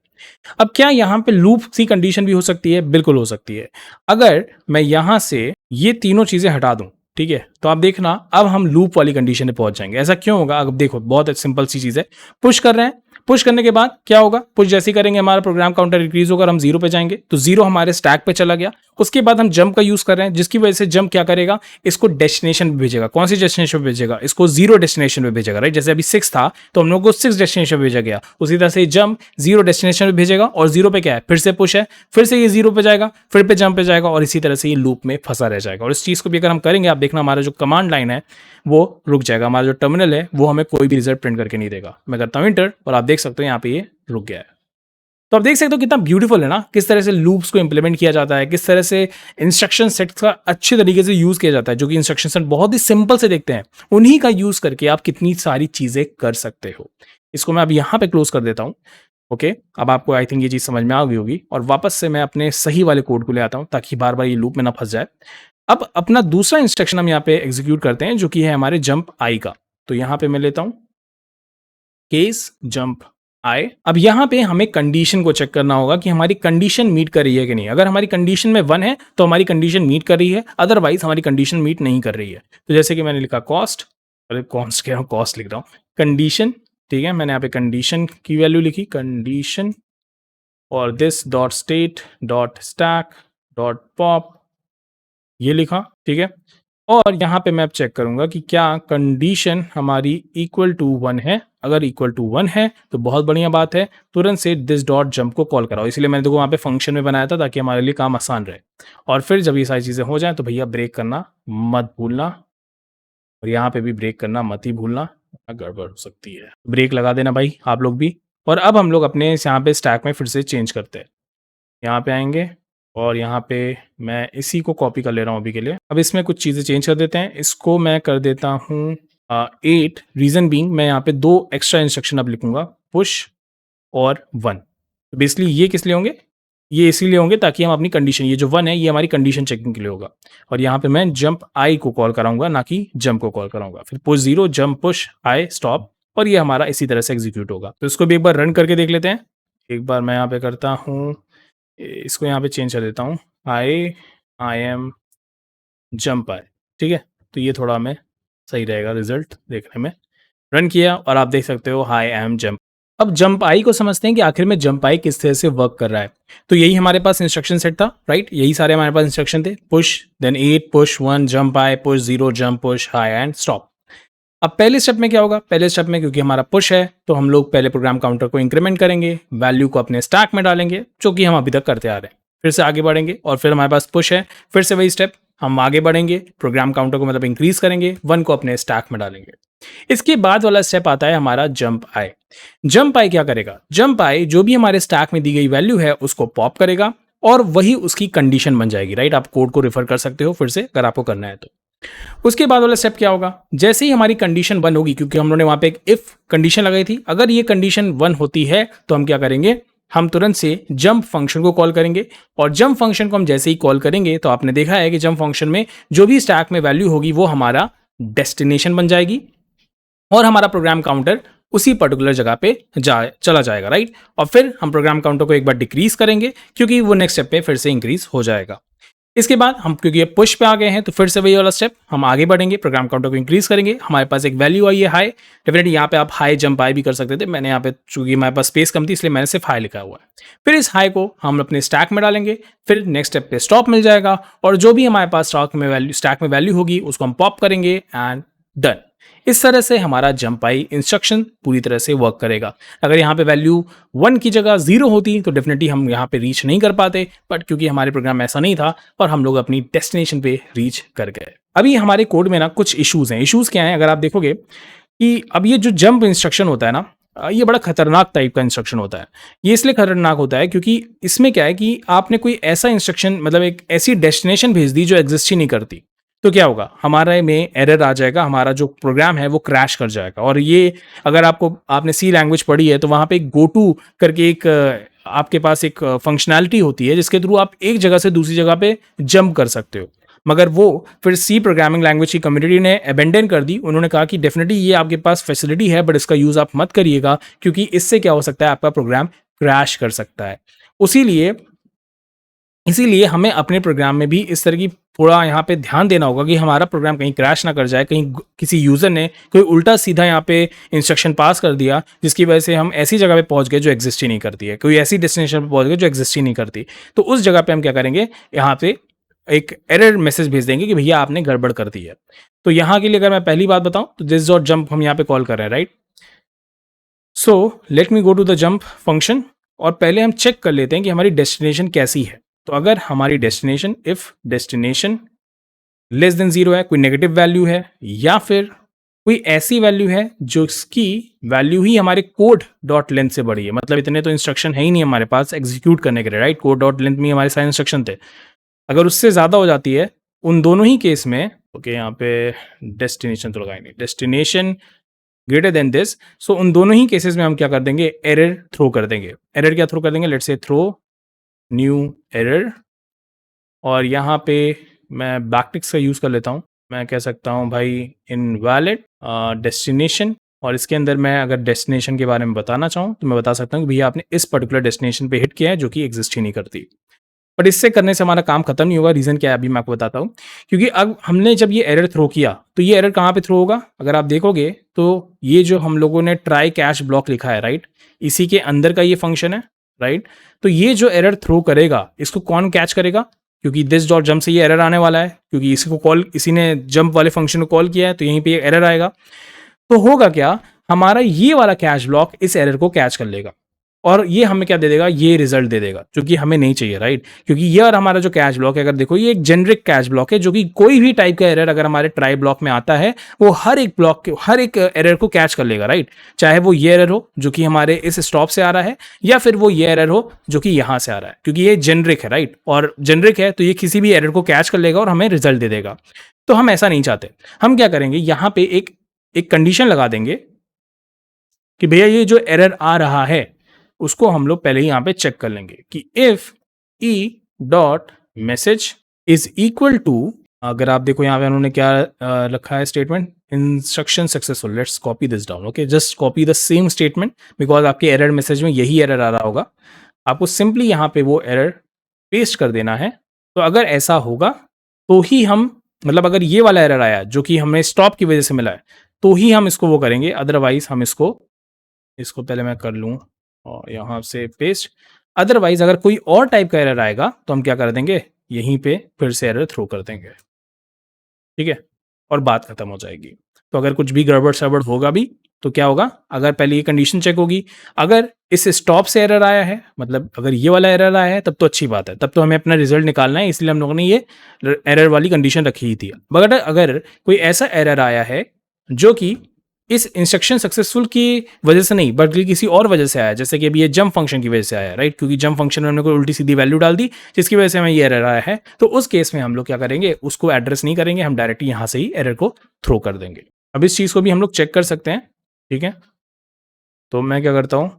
अब क्या यहाँ पे लूप सी कंडीशन भी हो सकती है, बिल्कुल हो सकती है। अगर मैं यहाँ से ये तीनों चीजें हटा दूं, ठीक है, तो आप देखना अब हम लूप वाली कंडीशन पे पहुंच जाएंगे। ऐसा क्यों होगा, अब देखो बहुत सिंपल सी चीज है, पुश कर रहे हैं, पुश करने के बाद क्या होगा, पुश जैसे ही करेंगे हमारा प्रोग्राम काउंटर इंक्रीज होकर हम 0 पे जाएंगे, तो 0 हमारे स्टैक पे चला गया। उसके बाद हम जंप का यूज कर रहे हैं, जिसकी वजह से जंप क्या करेगा, इसको डेस्टिनेशन पे भेजेगा। कौन सी डेस्टिनेशन पे भेजेगा, इसको 0 डेस्टिनेशन पे भेजेगा, राइट। जैसे अभी 6 था तो हम लोग को 6 डेस्टिनेशन पे भेजा गया, उसी तरह से जंप 0 डेस्टिनेशन पे भेजेगा, और 0 पे क्या है, फिर से पुश है, फिर से ये 0 पे जाएगा, फिर पे जंप पे जाएगा, और इसी तरह से ये लूप में फंसा रह जाएगा। और इस चीज को भी अगर हम करेंगे, आप देखना हमारा जो कमांड लाइन है वो रुक जाएगा, हमारा जो टर्मिनल है वो हमें कोई भी रिजल्ट प्रिंट करके नहीं देगा। मैं करता हूं इंटर, और आप देख सकते हो यहाँ पे ये रुक गया है। तो आप देख सकते हो कितना ब्यूटीफुल है ना, किस तरह से लूप्स को इंप्लीमेंट किया जाता है, किस तरह से इंस्ट्रक्शन सेट का अच्छे तरीके से यूज किया जाता है, जो कि इंस्ट्रक्शन सेट बहुत ही सिंपल से देखते हैं, उन्हीं का यूज करके आप कितनी सारी चीजें कर सकते हो। इसको मैं अब यहाँ पे क्लोज कर देता हूँ। ओके, अब आपको आई थिंक ये चीज समझ में आ गई होगी, और वापस से मैं अपने सही वाले कोड को ले आता हूँ ताकि बार बार ये लूप में ना फंस जाए। अब अपना दूसरा इंस्ट्रक्शन हम यहाँ पे एग्जीक्यूट करते हैं, जो कि है हमारे जंप आई का। तो यहाँ पे मैं लेता हूँ केस जंप आई। अब यहाँ पे हमें कंडीशन को चेक करना होगा कि हमारी कंडीशन मीट कर रही है कि नहीं। अगर हमारी कंडीशन में 1 है तो हमारी कंडीशन मीट कर रही है, अदरवाइज हमारी कंडीशन मीट नहीं कर रही है। तो जैसे कि मैंने लिखा कॉस्ट, अरे कॉस्ट कह रहा हूँ, कॉस्ट लिख रहा हूँ, कंडीशन, ठीक है, मैंने यहाँ पे कंडीशन की वैल्यू लिखी, कंडीशन और this dot state dot stack dot pop, ये लिखा, ठीक है। और यहाँ पे मैं अब चेक करूंगा कि क्या कंडीशन हमारी इक्वल टू 1 है। अगर इक्वल टू 1 है तो बहुत बढ़िया बात है, तुरंत से दिस डॉट जंप को कॉल कराओ। इसलिए मैंने देखो वहाँ पे फंक्शन में बनाया था ताकि हमारे लिए काम आसान रहे। और फिर जब ये सारी चीज़ें हो जाएं तो भैया ब्रेक करना मत भूलना, और यहाँ पे भी ब्रेक करना मत ही भूलना, गड़बड़ हो सकती है। ब्रेक लगा देना भाई आप लोग भी। और अब हम लोग अपने यहाँ पे स्टैक में फिर से चेंज करते हैं, यहाँ पे आएंगे, और यहाँ पे मैं इसी को कॉपी कर ले रहा हूँ अभी के लिए। अब इसमें कुछ चीज़ें चेंज कर देते हैं, इसको मैं कर देता हूँ 8। रीज़न बीइंग मैं यहाँ पे 2 एक्स्ट्रा इंस्ट्रक्शन अब लिखूँगा, पुश और 1। तो बेसिकली ये किस लिए होंगे? ये इसीलिए होंगे ताकि हम अपनी कंडीशन, ये जो 1 है ये हमारी कंडीशन चेकिंग के लिए होगा। और यहाँ पे मैं जंप आई को कॉल कराऊँगा, ना कि जंप को कॉल कराऊँगा। फिर पुश 0, जंप, पुश, आई, स्टॉप, और ये हमारा इसी तरह से एग्जीक्यूट होगा। तो इसको भी एक बार रन करके देख लेते हैं। एक बार मैं यहाँ पे करता हूँ, इसको यहाँ पे चेंज कर देता हूँ, आई एम जंप आई, ठीक है? तो ये थोड़ा हमें सही रहेगा रिजल्ट देखने में। रन किया और आप देख सकते हो आई एम जंप। अब जंप आई को समझते हैं कि आखिर में जंप आई किस तरह से वर्क कर रहा है। तो यही हमारे पास इंस्ट्रक्शन सेट था, राइट? यही सारे हमारे पास इंस्ट्रक्शन थे, push then 8, push 1, jump I, push 0, jump, push, high and stop. अब पहले स्टेप में क्या होगा? पहले स्टेप में क्योंकि हमारा पुश है तो हम लोग पहले प्रोग्राम काउंटर को इंक्रीमेंट करेंगे, वैल्यू को अपने स्टैक में डालेंगे, जो कि हम अभी तक करते आ रहे हैं। फिर से आगे बढ़ेंगे और फिर हमारे पास पुश है, फिर से वही स्टेप, हम आगे बढ़ेंगे, प्रोग्राम काउंटर को मतलब इंक्रीज करेंगे, 1 को अपने स्टैक में डालेंगे। इसके बाद वाला स्टेप आता है हमारा जंप आई। जंप आई क्या करेगा? जंप आई जो भी हमारे स्टैक में दी गई वैल्यू है उसको पॉप करेगा और वही उसकी कंडीशन बन जाएगी, राइट? आप कोड को रेफर कर सकते हो फिर से अगर आपको करना है तो। उसके बाद वाला स्टेप क्या होगा? जैसे ही हमारी कंडीशन 1 होगी, क्योंकि हम लोगों ने वहां पे एक इफ कंडीशन लगाई थी, अगर ये कंडीशन 1 होती है तो हम क्या करेंगे? हम तुरंत से जंप फंक्शन को कॉल करेंगे। और जंप फंक्शन को हम जैसे ही कॉल करेंगे तो आपने देखा है कि जंप फंक्शन में जो भी स्टैक में वैल्यू होगी वो हमारा डेस्टिनेशन बन जाएगी और हमारा प्रोग्राम काउंटर उसी पर्टिकुलर जगह पे चला जाएगा, राइट? और फिर हम प्रोग्राम काउंटर को एक बार डिक्रीज करेंगे क्योंकि वो नेक्स्ट स्टेप पे फिर से इंक्रीज हो जाएगा। इसके बाद हम क्योंकि ये पुश पे आ गए हैं तो फिर से वही वाला स्टेप, हम आगे बढ़ेंगे, प्रोग्राम काउंटर को इंक्रीज करेंगे। हमारे पास एक वैल्यू आई है हाई, डेफिनेटली यहाँ पे आप हाई जंप आई भी कर सकते थे, मैंने यहाँ पे चूंकि हमारे पास स्पेस कम थी इसलिए मैंने सिर्फ हाई लिखा हुआ है। फिर इस हाई को हम अपने स्टैक में डालेंगे, फिर नेक्स्ट स्टेप पे स्टॉप मिल जाएगा और जो भी हमारे पास स्टैक में वैल्यू होगी उसको हम पॉप करेंगे एंड डन। इस तरह से हमारा जंप आई इंस्ट्रक्शन पूरी तरह से वर्क करेगा। अगर यहाँ पे वैल्यू 1 की जगह 0 होती तो डेफिनेटली हम यहाँ पे रीच नहीं कर पाते, बट क्योंकि हमारे प्रोग्राम में ऐसा नहीं था और हम लोग अपनी डेस्टिनेशन पे रीच कर गए। अभी हमारे कोड में ना कुछ इश्यूज हैं। इश्यूज क्या हैं? अगर आप देखोगे कि अब ये जो जंप इंस्ट्रक्शन होता है ना, ये बड़ा खतरनाक टाइप का इंस्ट्रक्शन होता है। ये इसलिए खतरनाक होता है क्योंकि इसमें क्या है कि आपने कोई ऐसा इंस्ट्रक्शन, मतलब एक ऐसी डेस्टिनेशन भेज दी जो एग्जिस्ट ही नहीं करती। तो क्या होगा? हमारे में एरर आ जाएगा, हमारा जो प्रोग्राम है वो क्रैश कर जाएगा। और ये अगर आपने सी लैंग्वेज पढ़ी है तो वहाँ पे एक गो टू करके एक आपके पास एक फंक्शनैलिटी होती है जिसके थ्रू आप एक जगह से दूसरी जगह पे जंप कर सकते हो। मगर वो फिर सी प्रोग्रामिंग लैंग्वेज की कम्युनिटी ने अबेंडन कर दी। उन्होंने कहा कि डेफिनेटली ये आपके पास फैसिलिटी है बट इसका यूज़ आप मत करिएगा क्योंकि इससे क्या हो सकता है, आपका प्रोग्राम क्रैश कर सकता है। इसीलिए हमें अपने प्रोग्राम में भी इस तरह की थोड़ा यहाँ पे ध्यान देना होगा कि हमारा प्रोग्राम कहीं क्रैश ना कर जाए, कहीं किसी यूज़र ने कोई उल्टा सीधा यहाँ पे इंस्ट्रक्शन पास कर दिया जिसकी वजह से हम ऐसी जगह पे पहुँच गए जो एग्जिस्ट ही नहीं करती है, कोई ऐसी डेस्टिनेशन पे पहुँच गए जो एग्जिस्ट ही नहीं करती। तो उस जगह पे हम क्या करेंगे? यहाँ पे एक एरर मैसेज भेज देंगे कि भैया आपने गड़बड़ कर दी है। तो यहाँ के लिए अगर मैं पहली बात बताऊँ तो दिस डॉट जंप हम यहाँ पे कॉल कर रहे हैं, right? So let me go to the jump function और पहले हम चेक कर लेते हैं कि हमारी डेस्टिनेशन कैसी है। तो अगर हमारी destination, if destination less than 0 है, कोई नेगेटिव वैल्यू है या फिर कोई ऐसी वैल्यू है जो इसकी वैल्यू ही हमारे कोड डॉट लेंथ से बड़ी है, मतलब इतने तो इंस्ट्रक्शन है ही नहीं हमारे पास एग्जीक्यूट करने के लिए, राइट? कोड डॉट लेंथ में हमारे सारे इंस्ट्रक्शन थे। अगर उससे ज़्यादा हो जाती है उन दोनों ही केस में, ओके यहाँ पे डेस्टिनेशन तो लगाएंगे, डेस्टिनेशन ग्रेटर देन दिस, सो उन दोनों ही केसेस में हम क्या कर देंगे? एरर थ्रो कर देंगे। एरर क्या थ्रो कर देंगे? Let's say throw new error. और यहाँ पे मैं बैकटिक्स का यूज़ कर लेता हूँ। मैं कह सकता हूँ भाई इनवैलिड डेस्टिनेशन, और इसके अंदर मैं अगर डेस्टिनेशन के बारे में बताना चाहूँ तो मैं बता सकता हूँ कि भैया आपने इस पर्टिकुलर डेस्टिनेशन पे हिट किया है जो कि एग्जिस्ट ही नहीं करती। बट इससे करने से हमारा काम खत्म नहीं होगा। रीज़न क्या है अभी मैं आपको बताता हूँ। क्योंकि अब हमने जब ये एरर थ्रो किया तो ये एरर कहाँ पे थ्रो होगा? अगर आप देखोगे तो ये जो हम लोगों ने ट्राई कैच ब्लॉक लिखा है, राइट, इसी के अंदर का ये फंक्शन है, राइट? तो ये जो एरर थ्रो करेगा इसको कौन कैच करेगा? क्योंकि दिस डॉट जंप से ये एरर आने वाला है, क्योंकि इसी ने जंप वाले फंक्शन को कॉल किया है तो यहीं पे ये एरर आएगा। तो होगा क्या? हमारा ये वाला कैच ब्लॉक इस एरर को कैच कर लेगा। और ये हमें क्या दे देगा, ये रिजल्ट दे देगा, जो कि हमें नहीं चाहिए, राइट। क्योंकि ये और हमारा जो कैच ब्लॉक है, अगर देखो ये एक जेनरिक कैच ब्लॉक है, जो कि कोई भी टाइप का एरर अगर हमारे ट्राई ब्लॉक में आता है वो हर एक ब्लॉक के हर एक एरर को कैच कर लेगा, राइट। चाहे वो ये एरर हो जो कि हमारे इस स्टॉप से आ रहा है, या फिर वो ये एरर हो जो कि यहां से आ रहा है, क्योंकि ये जेनरिक है, राइट। और जेनरिक है तो ये किसी भी एरर को कैच कर लेगा और हमें रिजल्ट दे देगा। तो हम ऐसा नहीं चाहते। हम क्या करेंगे, यहां पे एक कंडीशन लगा देंगे कि भैया ये जो एरर आ रहा है उसको हम लोग पहले ही यहाँ पे चेक कर लेंगे कि if e dot message is equal to, अगर आप देखो यहाँ पे उन्होंने क्या रखा है statement, instruction successful, let's copy this down, okay, just copy the same statement, because आपके एरर मैसेज में यही एरर आ रहा होगा। आपको सिंपली यहाँ पे वो एरर पेस्ट कर देना है। तो अगर ऐसा होगा तो ही हम, मतलब अगर ये वाला एरर आया जो कि हमें स्टॉप की वजह से मिला है, तो ही हम इसको वो करेंगे, अदरवाइज हम इसको पहले मैं कर लूँ और यहाँ से पेस्ट। अदरवाइज अगर कोई और टाइप का एरर आएगा तो हम क्या कर देंगे, यहीं पे फिर से एरर थ्रो कर देंगे, ठीक है, और बात खत्म हो जाएगी। तो अगर कुछ भी गड़बड़ सड़बड़ होगा भी तो क्या होगा, अगर पहले ये कंडीशन चेक होगी, अगर इस स्टॉप से एरर आया है, मतलब अगर ये वाला एरर आया है, तब तो अच्छी बात है, तब तो हमें अपना रिजल्ट निकालना है, इसलिए हम लोगों ने ये एरर वाली कंडीशन रखी ही थी। मगर अगर कोई ऐसा एरर आया है जो कि इस इंस्ट्रक्शन सक्सेसफुल की वजह से नहीं बल्कि किसी और वजह से आया, जैसे कि अभी ये जंप फंक्शन की वजह से आया, राइट, क्योंकि जंप फंक्शन में हमने कोई उल्टी सीधी वैल्यू डाल दी जिसकी वजह से हमें ये एरर आया है, तो उस केस में हम लोग क्या करेंगे, उसको एड्रेस नहीं करेंगे, हम डायरेक्ट यहाँ से ही एरर को थ्रो कर देंगे। अब इस चीज़ को भी हम लोग चेक कर सकते हैं, ठीक है। तो मैं क्या करता हूँ,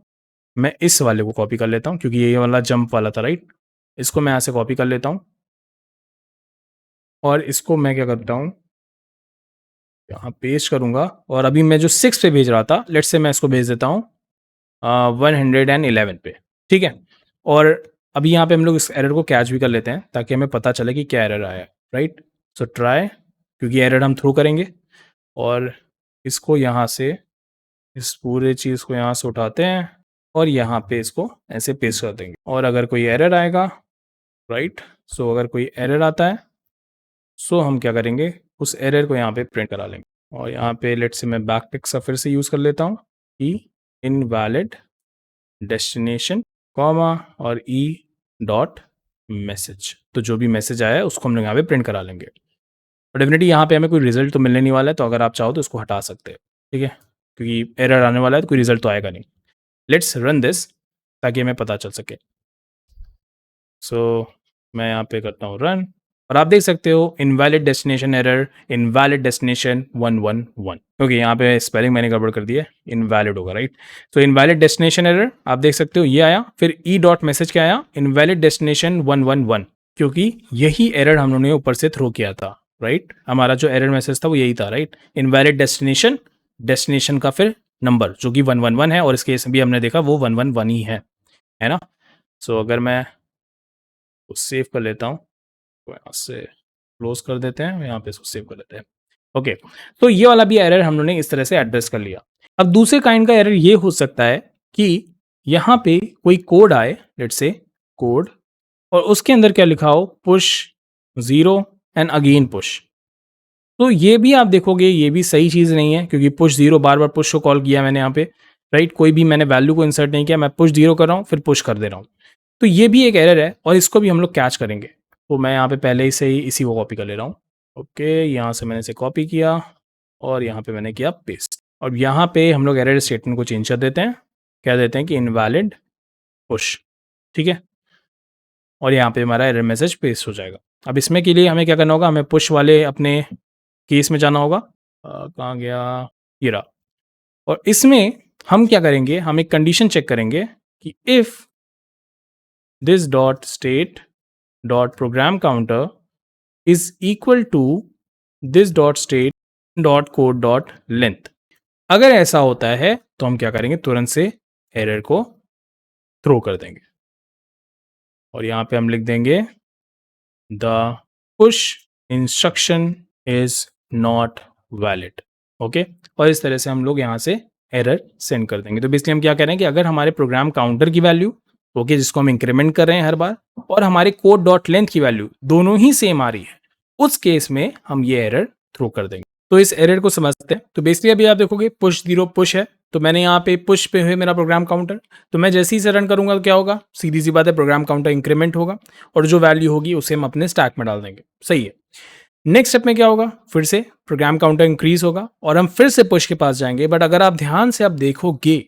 मैं इस वाले को कॉपी कर लेता हूँ, क्योंकि ये वाला जंप वाला था, राइट, इसको मैं यहाँ से कॉपी कर लेता हूँ और इसको मैं क्या करता हूँ, यहाँ पेस्ट करूँगा, और अभी मैं जो 6 पे भेज रहा था, लेट्स से मैं इसको भेज देता हूँ 111 पे, ठीक है। और अभी यहाँ पे हम लोग इस एरर को कैच भी कर लेते हैं ताकि हमें पता चले कि क्या एरर आया है, राइट। सो ट्राई, क्योंकि एरर हम थ्रो करेंगे, और इसको यहाँ से, इस पूरे चीज़ को यहाँ से उठाते हैं और यहाँ पे इसको ऐसे पेस्ट कर देंगे। और अगर कोई एरर आएगा, राइट, सो अगर कोई एरर आता है सो हम क्या करेंगे, उस एरर को यहाँ पे प्रिंट करा लेंगे। और यहाँ पे लेट से मैं बैक टिक सा फिर से यूज़ कर लेता हूँ कि इनवैलिड डेस्टिनेशन कॉमा और ई डॉट मैसेज, तो जो भी मैसेज आया है उसको हम लोग यहाँ पे प्रिंट करा लेंगे। और डेफिनेटली यहाँ पे हमें कोई रिजल्ट तो मिलने नहीं वाला है, तो अगर आप चाहो तो इसको हटा सकते हैं, ठीक है, क्योंकि एरर आने वाला है तो कोई रिजल्ट तो आएगा नहीं। लेट्स रन दिस ताकि हमें पता चल सके। सो मैं यहाँ पे करता हूँ रन, और आप देख सकते हो invalid destination error, invalid destination 111, okay, यहाँ पे स्पेलिंग मैंने गड़बड़ कर दिया है, इनवैलिड होगा, राइट। तो इनवैलिड डेस्टिनेशन एरर आप देख सकते हो ये आया, फिर ई डॉट मैसेज क्या आया, इनवैलिड डेस्टिनेशन 111, क्योंकि यही एरर हम लोगों ने ऊपर से थ्रो किया था, राइट। हमारा जो एरर मैसेज था वो यही था, राइट, इनवैलिड डेस्टिनेशन का फिर नंबर जो कि 111 है, और इस केस में भी हमने देखा वो 111 ही है ना। सो अगर मैं सेव कर लेता हूँ, तो यहाँ से क्लोज कर देते हैं, यहाँ पे इसको सेव कर लेते हैं, ओके। तो ये वाला भी एरर हम लोगों ने इस तरह से एड्रेस कर लिया। अब दूसरे काइंड का एरर ये हो सकता है कि यहाँ पे कोई कोड आए, लेट्स से कोड, और उसके अंदर क्या लिखा हो, पुश 0 एंड अगेन पुश। तो ये भी आप देखोगे ये भी सही चीज़ नहीं है, क्योंकि पुश 0 बार बार पुश को कॉल किया मैंने यहाँ पे, राइट, कोई भी मैंने वैल्यू को इंसर्ट नहीं किया, मैं पुश 0 कर रहा हूँ फिर पुश कर दे रहा हूँ। तो ये भी एक एरर है और इसको भी हम लोग कैच करेंगे। तो मैं यहाँ पे पहले ही से ही इसी को कॉपी कर ले रहा हूँ, ओके, यहाँ से मैंने इसे कॉपी किया और यहाँ पे मैंने किया पेस्ट। और यहाँ पे हम लोग एरर स्टेटमेंट को चेंज कर देते हैं, कह देते हैं कि इनवैलिड पुश, ठीक है, और यहाँ पे हमारा एरर मैसेज पेस्ट हो जाएगा। अब इसमें के लिए हमें क्या करना होगा, हमें पुश वाले अपने केस में जाना होगा, कहाँ गया, ये रहा। और इसमें हम क्या करेंगे, हम एक कंडीशन चेक करेंगे कि if this dot state dot program counter is equal to this dot state dot code dot length, अगर ऐसा होता है तो हम क्या करेंगे, तुरंत से एरर को थ्रो कर देंगे और यहां पे हम लिख देंगे the push instruction is not valid, okay. और इस तरह से हम लोग यहां से एरर सेंड कर देंगे। तो बेसिकली हम क्या करें कि अगर हमारे प्रोग्राम काउंटर की वैल्यू, ओके, जिसको हम इंक्रीमेंट कर रहे हैं हर बार, और हमारे कोड डॉट लेंथ की वैल्यू दोनों ही सेम आ रही है, उस केस में हम ये एरर थ्रो कर देंगे। तो इस एरर को समझते हैं। तो बेसिकली अभी आप देखोगे पुश 0 पुश है, तो मैंने यहाँ पे पुश पे है मेरा प्रोग्राम काउंटर, तो मैं जैसे ही से रन करूंगा तो क्या होगा, सीधी सी बात है, प्रोग्राम काउंटर इंक्रीमेंट होगा और जो वैल्यू होगी उसे हम अपने स्टैक में डाल देंगे। सही है। नेक्स्ट स्टेप में क्या होगा, फिर से प्रोग्राम काउंटर इंक्रीज होगा और हम फिर से पुश के पास जाएंगे। बट अगर आप ध्यान से आप देखोगे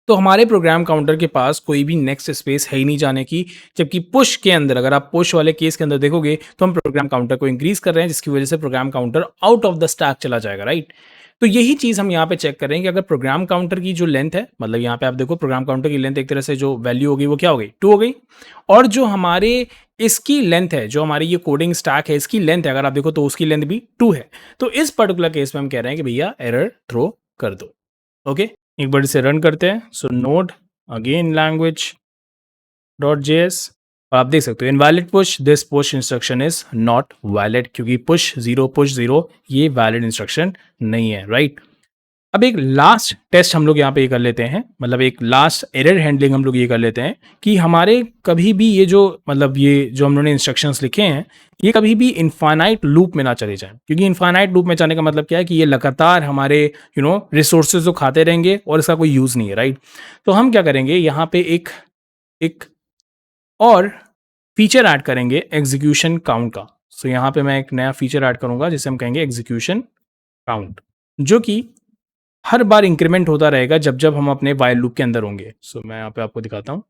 तो हमारे प्रोग्राम काउंटर के पास कोई भी नेक्स्ट स्पेस है ही नहीं जाने की, जबकि पुश के अंदर, अगर आप पुश वाले केस के अंदर देखोगे तो हम प्रोग्राम काउंटर को इंक्रीज कर रहे हैं, जिसकी वजह से program counter out of the stack चला जाएगा, राइट। तो यही चीज हम यहाँ पे चेक करेंगे कि अगर प्रोग्राम काउंटर की जो लेंथ है, मतलब यहाँ पे आप देखो प्रोग्राम काउंटर की लेंथ एक तरह से जो वैल्यू होगी वो क्या हो गई, 2 हो गई, और जो हमारे इसकी लेंथ है, जो हमारी ये कोडिंग स्टैक है इसकी लेंथ है, अगर आप देखो तो उसकी लेंथ भी 2 है। तो इस पर्टिकुलर केस में हम कह रहे हैं कि भैया एरर थ्रो कर दो। ओके, एक बार इसे रन करते हैं। So node again language dot JS, और आप देख सकते हो invalid push, this push instruction is not valid, क्योंकि पुश जीरो ये वैलिड इंस्ट्रक्शन नहीं है, राइट। अब एक लास्ट टेस्ट हम लोग यहाँ पे ये कर लेते हैं, मतलब एक लास्ट एरर हैंडलिंग हम लोग ये कर लेते हैं कि हमारे कभी भी ये जो, मतलब ये जो हम लोगों ने इंस्ट्रक्शंस लिखे हैं ये कभी भी इनफाइनाइट लूप में ना चले जाएं, क्योंकि इनफाइनाइट लूप में जाने का मतलब क्या है कि ये लगातार हमारे रिसोर्सेज को खाते रहेंगे और इसका कोई यूज़ नहीं है, राइट। तो हम क्या करेंगे, यहाँ पे एक और फीचर ऐड करेंगे एग्जीक्यूशन काउंट का। सो यहाँ पे मैं एक नया फीचर ऐड करूंगा जिसे हम कहेंगे एग्जीक्यूशन काउंट, जो कि हर बार इंक्रीमेंट होता रहेगा जब जब हम अपने वाइल लूप के अंदर होंगे। सो मैं यहाँ पे आपको दिखाता हूँ,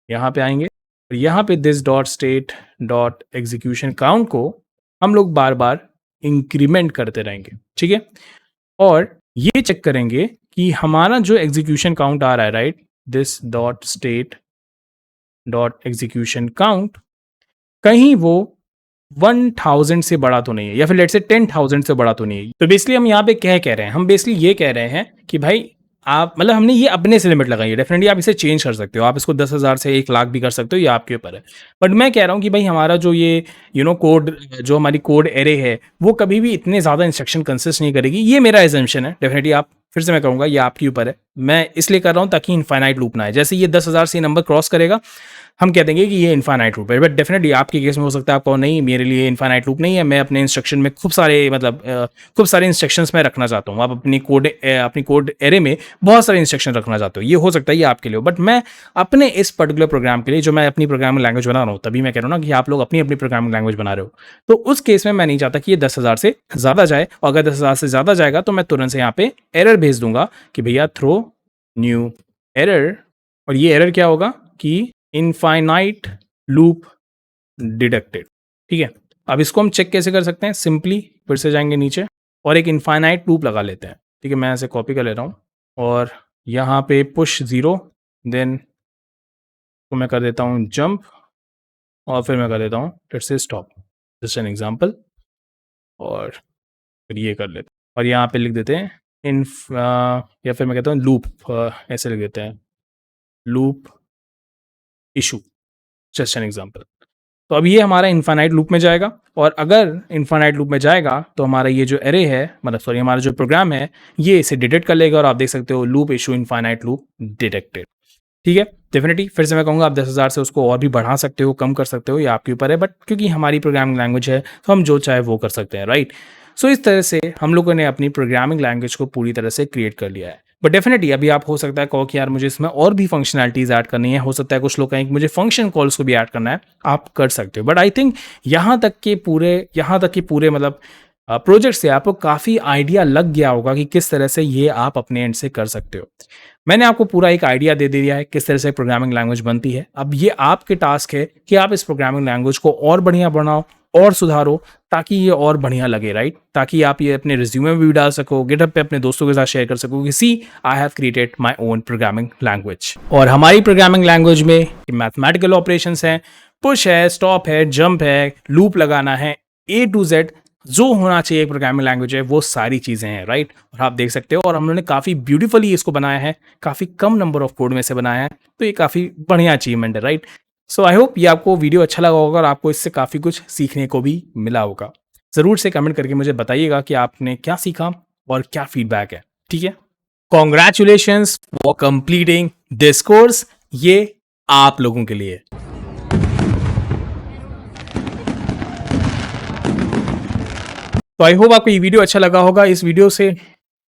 यहाँ पे आएंगे और यहाँ पे this dot state dot execution count को हम लोग बार बार इंक्रीमेंट करते रहेंगे, ठीक है। और ये चेक करेंगे कि हमारा जो एग्जीक्यूशन काउंट आ रहा है, right, this dot state dot execution count, कहीं वो 1000 से बड़ा तो नहीं है, या फिर लेट्स से 10,000 से बड़ा तो नहीं है। तो बेसिकली हम यहाँ पे कह रहे हैं, हम बेसिकली ये कह रहे हैं कि भाई आप, मतलब हमने ये अपने से लिमिट लगाई है। डेफिनेटली आप इसे चेंज कर सकते हो, आप इसको 10,000 से 1 लाख भी कर सकते हो, ये आपके ऊपर है। बट मैं कह रहा हूँ कि भाई हमारा जो ये कोड, जो हमारी कोड एरे है, वो कभी भी इतने ज़्यादा इंस्ट्रक्शन कंसिस्ट नहीं करेगी। ये मेरा एजम्पशन है। डेफिनेटली आप, फिर से मैं कहूँगा, ये आपके ऊपर है। मैं इसलिए कर रहा हूँ ताकि इनफाइनाइट लूप ना आए। जैसे ये 10,000 से नंबर क्रॉस करेगा हम कह देंगे कि ये इनफाइनाइट लूप है। बट डेफिनेटली आपके केस में हो सकता है आपको नहीं, मेरे लिए इनफाइनाइट लूप नहीं है, मैं अपने इंस्ट्रक्शन में खूब सारे इंस्ट्रक्शंस में रखना चाहता हूँ। आप अपनी कोड एरे में बहुत सारे इंस्ट्रक्शन रखना चाहते हो, ये हो सकता है ये आपके लिए हो। बट मैं अपने इस पर्टिकुलर प्रोग्राम के लिए, जो मैं अपनी प्रोग्रामिंग लैंग्वेज बना रहा हूँ, तभी मैं कह रहा हूँ ना कि आप लोग अपनी अपनी प्रोग्रामिंग लैंग्वेज बना रहे हो, तो उस केस में मैं नहीं चाहता कि ये 10,000 से ज़्यादा जाए। और अगर 10,000 से ज़्यादा जाएगा तो मैं तुरंत से यहाँ पे एरर भेज दूंगा कि भैया थ्रो न्यू एरर, और ये एरर क्या होगा कि इनफाइनाइट लूप डिडक्टेड, ठीक है। अब इसको हम चेक कैसे कर सकते हैं, सिंपली फिर से जाएंगे नीचे और एक इनफाइनाइट लूप लगा लेते हैं, ठीक है। मैं ऐसे कॉपी कर ले रहा हूँ और यहाँ पे पुश 0, देन तो मैं कर देता हूँ जंप, और फिर मैं कर देता हूँ फिर से स्टॉप, जस्ट एन एग्जाम्पल, और फिर ये कर लेते हैं और यहाँ पे लिख देते हैं या फिर मैं कहता हूँ लूप, ऐसे लिख देते हैं loop issue, just an example. तो अब ये हमारा इनफाइनाइट लूप में जाएगा, और अगर इनफाइनाइट लूप में जाएगा तो हमारा ये जो एरे है, मतलब सॉरी हमारा जो प्रोग्राम है, ये इसे डिटेक्ट कर लेगा और आप देख सकते हो loop issue infinite loop detected, ठीक है। डेफिनेटली फिर से मैं कहूँगा आप 10,000 से उसको और भी बढ़ा सकते हो, कम कर सकते हो, ये आपके ऊपर है। बट क्योंकि हमारी प्रोग्रामिंग लैंग्वेज है तो हम जो चाहे वो कर सकते हैं, राइट। सो इस तरह से हम लोगों ने अपनी प्रोग्रामिंग लैंग्वेज को पूरी तरह से क्रिएट कर लिया है। बट डेफिनेटली अभी आप हो सकता है कहो कि यार मुझे इसमें और भी फंक्शनैलिटीज ऐड करनी है, हो सकता है कुछ लोग कहें कि मुझे फंक्शन कॉल्स को भी ऐड करना है, आप कर सकते हो। बट आई थिंक यहाँ तक के पूरे मतलब प्रोजेक्ट से आपको काफ़ी आइडिया लग गया होगा कि किस तरह से ये आप अपने एंड से कर सकते हो। मैंने आपको पूरा एक आइडिया दे दिया है किस तरह से प्रोग्रामिंग लैंग्वेज बनती है। अब ये आपके टास्क है कि आप इस प्रोग्रामिंग लैंग्वेज को और बढ़िया बनाओ और सुधारो, ताकि ये और बढ़िया लगे, राइट। ताकि आप ये अपने रिज्यूमे में भी डाल सको, गिटहब पे अपने दोस्तों के साथ शेयर कर सको कि see I have created my own programming language. और हमारी प्रोग्रामिंग लैंग्वेज में मैथमेटिकल ऑपरेशंस हैं, पुश है, स्टॉप है, जंप है, लूप लगाना है, A to Z जो होना चाहिए एक प्रोग्रामिंग लैंग्वेज है वो सारी चीज़ें हैं, राइट। और आप देख सकते हो, और हम लोगों ने काफ़ी ब्यूटीफुली इसको बनाया है, काफ़ी कम नंबर ऑफ कोड में से बनाया है, तो ये काफ़ी बढ़िया अचीवमेंट है, राइट। सो आई होप ये आपको वीडियो अच्छा लगा होगा और आपको इससे काफ़ी कुछ सीखने को भी मिला होगा। ज़रूर से कमेंट करके मुझे बताइएगा कि आपने क्या सीखा और क्या फीडबैक है, ठीक है। Congratulations for completing this course, ये आप लोगों के लिए। तो आई होप आपको ये वीडियो अच्छा लगा होगा। इस वीडियो से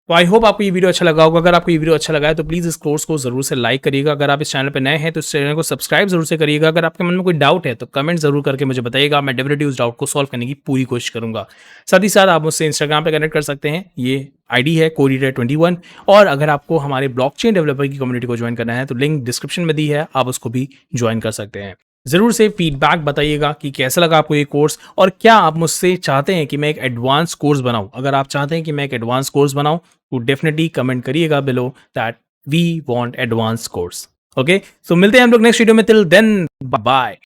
तो आई होप आपको ये वीडियो अच्छा लगा होगा। अगर आपको ये वीडियो अच्छा लगा है तो प्लीज़ इस कोर्स को ज़रूर से लाइक करिएगा। अगर आप इस चैनल पे नए हैं तो इस चैनल को सब्सक्राइब ज़रूर से करिएगा। अगर आपके मन में कोई डाउट है तो कमेंट ज़रूर करके मुझे बताइएगा, मैं डेफिनेटली उस डाउट को सॉल्व करने की पूरी कोशिश करूँगा। साथ ही साथ आप मुझसे इंस्टाग्राम पे कनेक्ट कर सकते हैं, ये आईडी है कोडीटर21। और अगर आपको हमारे ब्लॉकचेन डेवलपर की कम्युनिटी को ज्वाइन करना है तो लिंक डिस्क्रिप्शन में दी है, आप उसको भी ज्वाइन कर सकते हैं। ज़रूर से फीडबैक बताइएगा कि कैसा लगा आपको ये कोर्स और क्या आप मुझसे चाहते हैं कि मैं एक एडवांस कोर्स बनाऊं। अगर आप चाहते हैं कि मैं एक एडवांस कोर्स बनाऊं तो डेफिनेटली कमेंट करिएगा below that we want advance course. Okay, so मिलते हैं हम लोग नेक्स्ट वीडियो में। Till then bye.